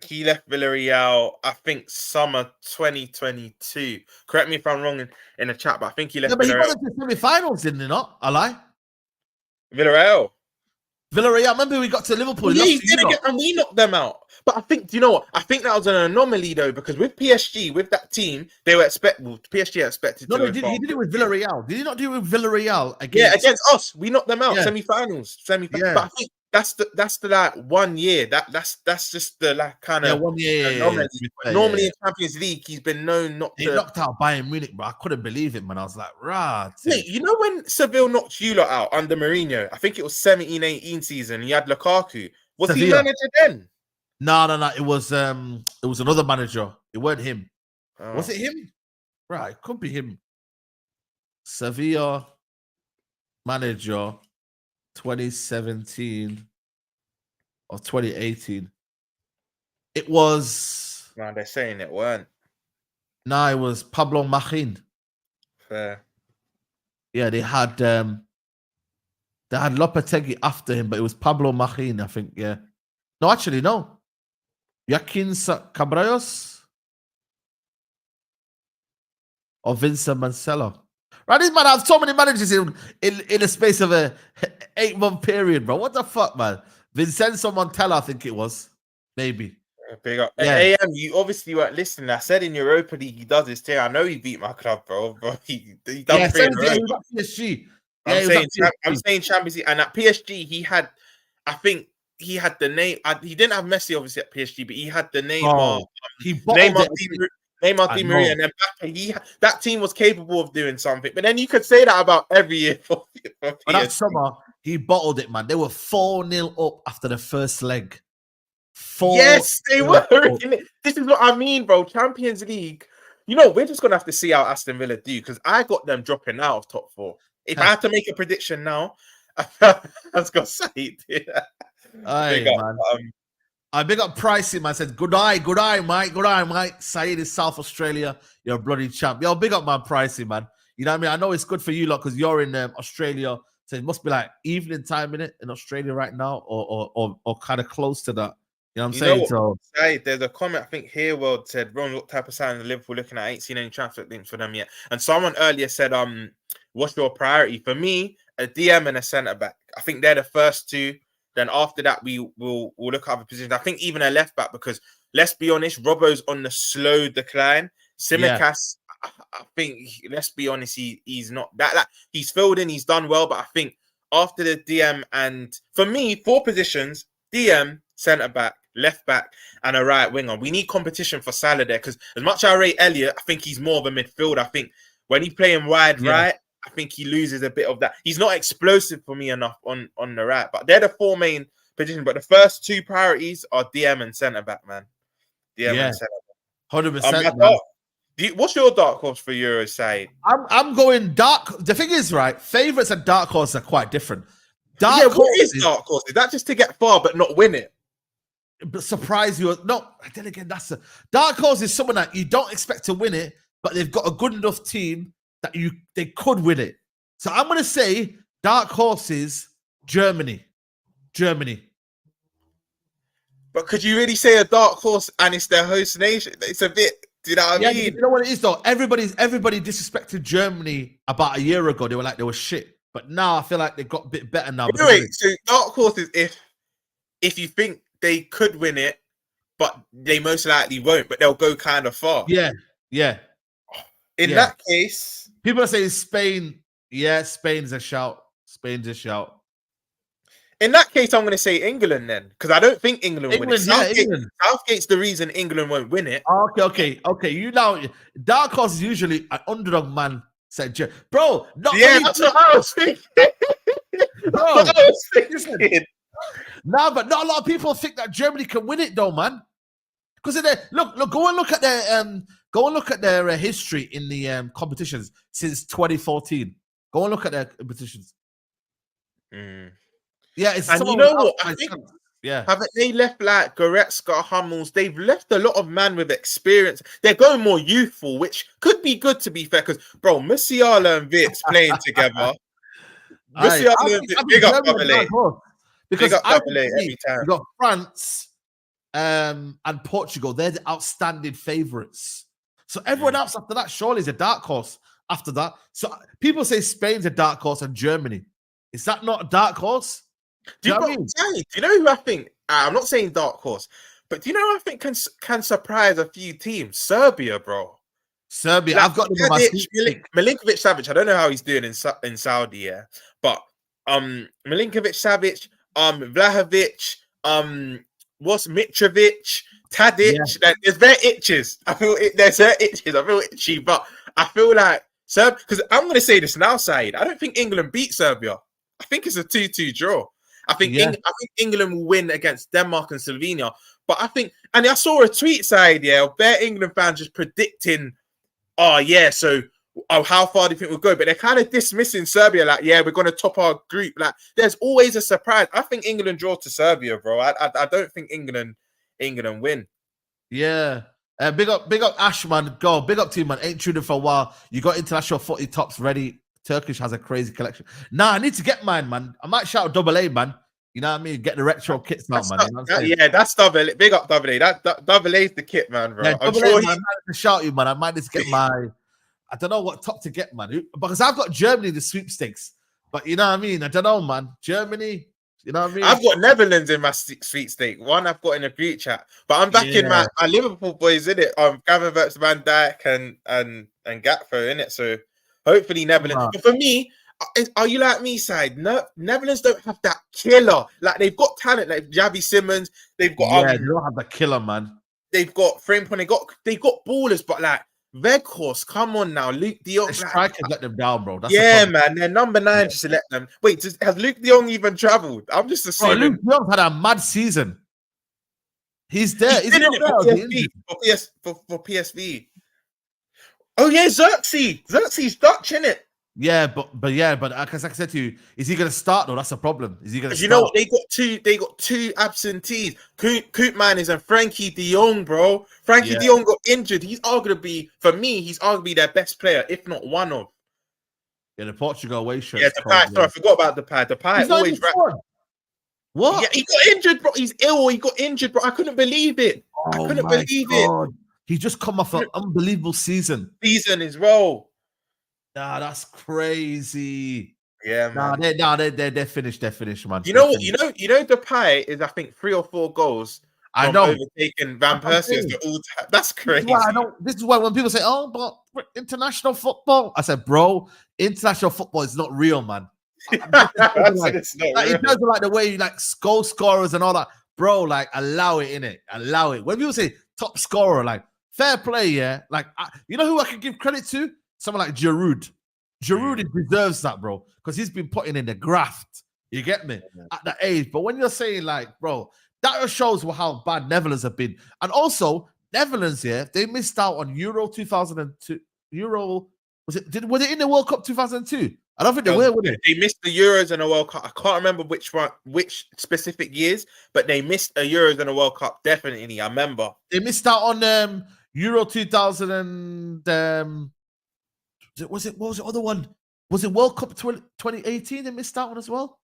He left Villarreal, I think, summer 2022. Correct me if I'm wrong in the chat, but I think he left. Yeah, but Villarreal. he got into semi-finals, didn't he? Not? I lie. Villarreal. Remember we got to Liverpool. Yeah, he did again, and we knocked them out. But I think, do you know what? I think that was an anomaly though, because with PSG, with that team, they were PSG expected. No, he did it with Villarreal. Did he not do it with Villarreal against? Yeah, against us, we knocked them out. Semi-finals. Yeah. But I think that's the like 1 year. That's just the like kind of 1 year. Normally in Champions League, he's been known not to. He knocked out Bayern Munich, bro. I couldn't believe it, man. I was like, right. Mate, you know when Seville knocked you lot out under Mourinho? I think it was 17-18 season. He had Lukaku. Was he manager then? No. It was another manager. It weren't him. Oh. Was it him? Right, it could be him. Sevilla manager 2017 or 2018. It was. No, they're saying it weren't. No, it was Pablo Machin. Fair. Yeah, they had Lopetegui after him, but it was Pablo Machin, I think. Yeah. No, actually, no. Joaquin Cabrayos or Vincent Mancelo. Right, this man have so many managers in a space of a 8-month period, bro. What the fuck, man? Vincenzo Montella, I think it was. Maybe. Big up. Yeah. AM, you obviously weren't listening. I said in Europa League he does his thing. I know he beat my club, bro. He done PSG. I'm saying Champions League. And at PSG, he had the name. He didn't have Messi, obviously, at PSG, but he had the name of Neymar Di Maria, and then that team was capable of doing something. But then you could say that about every year for but that summer, he bottled it, man. They were 4-0 up after the first leg. Yes, they were. This is what I mean, bro. Champions League, You know, we're just gonna have to see how Aston Villa do because I got them dropping out of top 4. If I had to make a prediction now, I was gonna say it. Aye, man. I big up Pricey, man. Said, good eye, mate. Saeed is South Australia. You're a bloody champ. Yo, big up, man, Pricey, man. You know what I mean? I know it's good for you lot because you're in Australia. So it must be like evening time in Australia right now or kind of close to that. You know what I'm saying? So there's a comment, I think here World said, Ron, what type of sign in Liverpool looking at? I ain't seen any transfer links for them yet. And someone earlier said, what's your priority? For me, a DM and a centre back. I think they're the first two. Then after that, we'll look at other positions. I think even a left back, because let's be honest, Robbo's on the slow decline. Simicast, I think, let's be honest, he's not that. He's filled in, he's done well, but I think after the DM and for me, 4 positions: DM, centre back, left back, and a right winger. We need competition for Salah there because as much as I rate Elliott, I think he's more of a midfielder. I think when he's playing wide right, I think he loses a bit of that. He's not explosive for me enough on the right, but they're the 4 main positions. But the first 2 priorities are DM and centre back, man. DM and centre back. 100%. What's your dark horse for Euro side? I'm going dark. The thing is, right, favourites and dark horses are quite different. What is dark horse? Is that just to get far but not win it? But surprise you? No. Then again, that's a dark horse is someone that you don't expect to win it, but they've got a good enough team that they could win it. So I'm going to say dark horses, Germany. But could you really say a dark horse and it's their host nation? It's a bit, do you know what I mean? You know what it is though? Everybody disrespected Germany about a year ago. They were like, they were shit. But now I feel like they got a bit better now. Wait, so dark horse is if you think they could win it, but they most likely won't, but they'll go kind of far. Yeah. In that case, people are saying Spain. Yeah, Spain's a shout. In that case, I'm going to say England then, because I don't think England will win it. England. Southgate's the reason England won't win it. Okay. You know, dark horse is usually an underdog man. Said, bro. That's what I was thinking. No, but not a lot of people think that Germany can win it, though, man. Because look, go and look at their history in the competitions since 2014. Go and look at their competitions. Yeah, it's and you know what? I think, haven't they left like Goretzka, Hummels? They've left a lot of men with experience. They're going more youthful, which could be good to be fair. Because bro, Musiala and Vitz playing together. Musiala and Vitz, big up double A. Because every time. You got France and Portugal. They're the outstanding favourites. So everyone else after that surely is a dark horse. After that, so people say Spain's a dark horse and Germany. Is that not a dark horse? Do you know who I think? I'm not saying dark horse, but do you know who I think can surprise a few teams? Serbia, bro. Serbia. I've got Milinkovic Savic. I don't know how he's doing in Saudi, yeah, but Milinkovic Savic, Vlahovic, what's Mitrovic, Tadic. There's very itches. I feel itchy, but I feel like because I'm going to say this now, Saeed. I don't think England beat Serbia. I think it's a 2-2 draw. I think England will win against Denmark and Slovenia. But I think, and I saw a tweet, Saeed, of bare England fans just predicting, so how far do you think we'll go? But they're kind of dismissing Serbia, like, we're going to top our group. Like, there's always a surprise. I think England draw to Serbia, bro. I don't think England win. Yeah. Big up Ash, man. Go. Big up team, man. Ain't tuned in for a while. You got international footy tops ready. Turkish has a crazy collection. Nah, I need to get mine, man. I might shout double A, man. You know what I mean? Get the retro kits now, man. That's double A. Big up double A. That double A is the kit, man, bro. Yeah, double A, man. I might need to shout you, man. I might need to get I don't know what top to get, man. Because I've got Germany in the sweepstakes. But you know what I mean? I don't know, man. Germany, you know what I mean? I've got Netherlands in my sweepstake. One I've got in a group chat. But I'm back in my Liverpool boys, in it. Gravenberch, Van Dijk, and Gatfo, in it. So hopefully Netherlands. But for me, are you like me, Saeed? No, Netherlands don't have that killer. Like, they've got talent, like Javi Simmons. They've got they don't have the killer, man. They've got Frimpong. They've got ballers, but like Weghorst, come on now, Luke De Jong. The strikers let them down, bro. That's man. They're number 9 just to let them. Wait, has Luke De Jong even travelled? I'm just assuming. Bro, Luke De Jong had a mad season. He's there. He's in it for PSV. Oh yeah, Zirkzee. Zirkzee's Dutch, innit? Yeah, but because like I said to you, is he gonna start though? That's the problem. Is he gonna Because start? you know what? They got two absentees. Koopman is and Frankie de Jong, bro. Frankie de Jong got injured. He's arguably, for me, he's arguably their best player, if not one of. Yeah, the Portugal away shirt. Yeah, Depay. Sorry, I forgot about Depay. Depay always. What? Yeah, he got injured, bro. He's ill. He got injured, bro. I couldn't believe it. I couldn't believe it. He just come off an unbelievable season. Season as well. Nah, that's crazy. Yeah, man. They're finished. They're finished, man. You know what? You know, Depay is I think 3 or 4 goals. I know, overtaking Van Persie as the all-time. That's crazy. This is why when people say, "Oh, but international football," I said, "Bro, international football is not real, man." It does like the way you like goal scorers and all that, bro. Like allow it in it, allow it. When people say top scorer, like fair play, yeah. Like you know who I can give credit to? Someone like Jarrad. Jarrad deserves that, bro, because he's been putting in the graft. You get me at that age. But when you're saying like, bro, that just shows how bad Netherlands have been, and also Netherlands, yeah, they missed out on Euro 2002. Euro was it in the World Cup 2002? I don't think they were, they? They missed the Euros and a World Cup. I can't remember which specific years, but they missed a Euros and a World Cup. Definitely, I remember. They missed out on Euro 2000 and what was the other one? Was it World Cup 2018? They missed out on as well.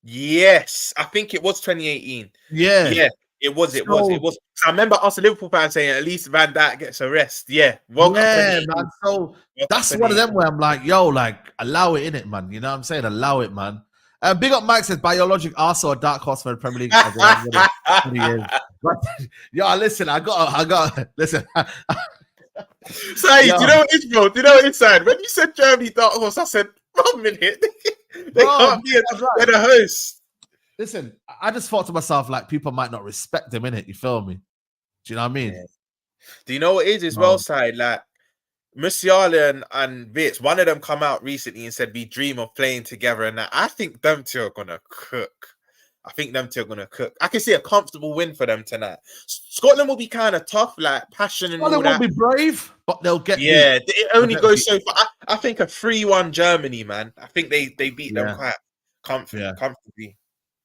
Yes, I think it was 2018. Yeah. It was. I remember us Liverpool fans saying at least Van Dijk gets a rest. Yeah, man. So that's one of them where I'm like, yo, like allow it in it, man. You know what I'm saying? Allow it, man. Big up Mike says biologic also a dark horse for the Premier League. Yo, listen, I got listen. Saeed, do you know what it is, bro? Do you know what it's sad? When you said Germany dark horse, I said 1 minute. They're the host. Listen, I just thought to myself, like, people might not respect them, innit? You feel me? Do you know what I mean? Yeah. Do you know what it is as well, Saeed? Like, Musiala and Vitz, one of them come out recently and said, we dream of playing together. And that. I think them two are going to cook. I can see a comfortable win for them tonight. Scotland will be kind of tough, like, passion and Scotland will be brave, but they'll get beat. It only goes so far. I think a 3-1 Germany, man. I think they beat them quite comfortably.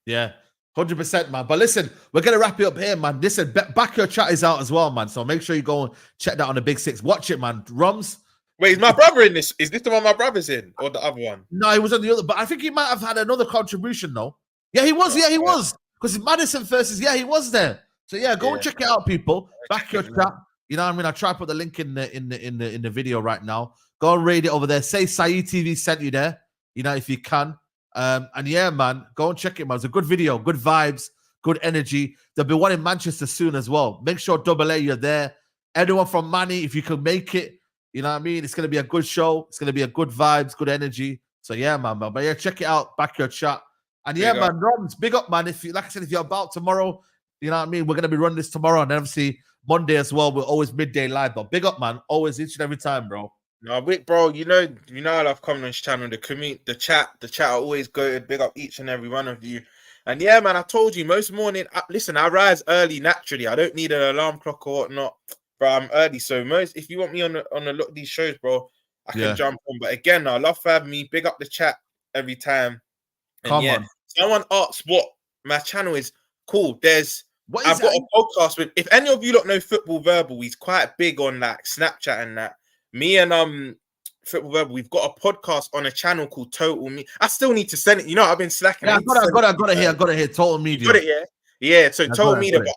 Yeah, 100%, man. But listen, we're going to wrap it up here, man. Listen, Back Your Chat is out as well, man. So make sure you go and check that on the Big Six. Watch it, man. Rums. Wait, is my brother in this? Is this the one my brother's in? Or the other one? No, he was on the other. But I think he might have had another contribution, though. Yeah, he was. He was. Because Madison versus, he was there. So go and check it out, people. Back Your Chat. You know what I mean? I'll try to put the link in the video right now. Go and read it over there. Say Saeed TV sent you there. You know, if you can. And yeah, man, go and check it, man. It's a good video, good vibes, good energy. There'll be one in Manchester soon as well. Make sure AA you're there. Anyone from Manny, if you can make it, you know what I mean? It's going to be a good show. It's going to be a good vibes, good energy. So yeah, man. But yeah, check it out. Back Your Chat. And yeah, man, Roms, big up, man. If you, like I said, if you're about tomorrow, you know what I mean? We're going to be running this tomorrow and obviously Monday as well. We're always midday live, but big up, man. Always each and every time, bro. No, bro, you know I love coming on this channel. The chat are always good. Big up each and every one of you. And yeah, man, I told you most morning. Listen, I rise early naturally. I don't need an alarm clock or whatnot, bro. I'm early, so if you want me on a lot of these shows, bro, I can jump on. But again, I love for having me. Big up the chat every time. And Come on. Someone asked what my channel is. Cool. I've got a podcast with. If any of you don't know Football Verbal, he's quite big on like Snapchat and that. Me and Football Verbal, we've got a podcast on a channel called Total Me. I still need to send it. You know, I've been slacking. Yeah, I got it here. Total Media. You got it, yeah. So Total Media, but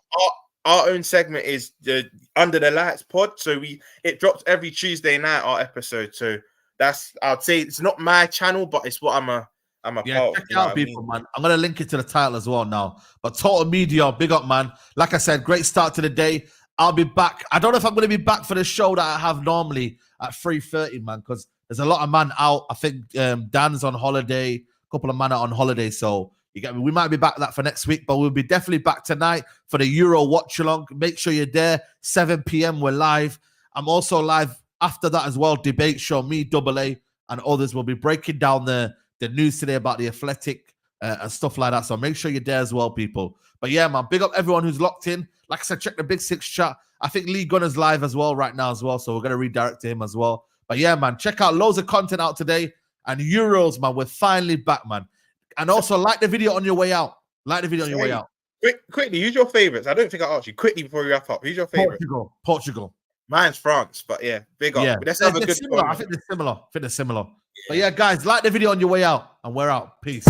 our own segment is the Under the Lights pod. So it drops every Tuesday night, our episode. So I'd say it's not my channel, but it's what I'm a part of. Check it out, people, man. I'm gonna link it to the title as well now. But Total Media, big up, man. Like I said, great start to the day. I'll be back. I don't know if I'm going to be back for the show that I have normally at 3:30, man, because there's a lot of man out. I think Dan's on holiday, a couple of man are on holiday, so you get me. We might be back that for next week, but we'll be definitely back tonight for the Euro watch along. Make sure you're there. 7 p.m. We're live. I'm also live after that as well. Debate show. Me, AA, and others will be breaking down the news today about the Athletic and stuff like that. So make sure you're there as well, people. But yeah, man, big up everyone who's locked in. Like I said, check the Big Six chat. I think Lee Gunner's live as well right now as well. So we're going to redirect to him as well. But yeah, man, check out loads of content out today. And Euros, man, we're finally back, man. And also like the video on your way out. Like the video on your way out. Quickly, who's your favourites? I don't think I asked you. Quickly before we wrap up, who's your favourite? Portugal. Mine's France, but yeah, big up. Yeah, Let's have a good similar. I think they're similar. But yeah, guys, like the video on your way out. And we're out. Peace.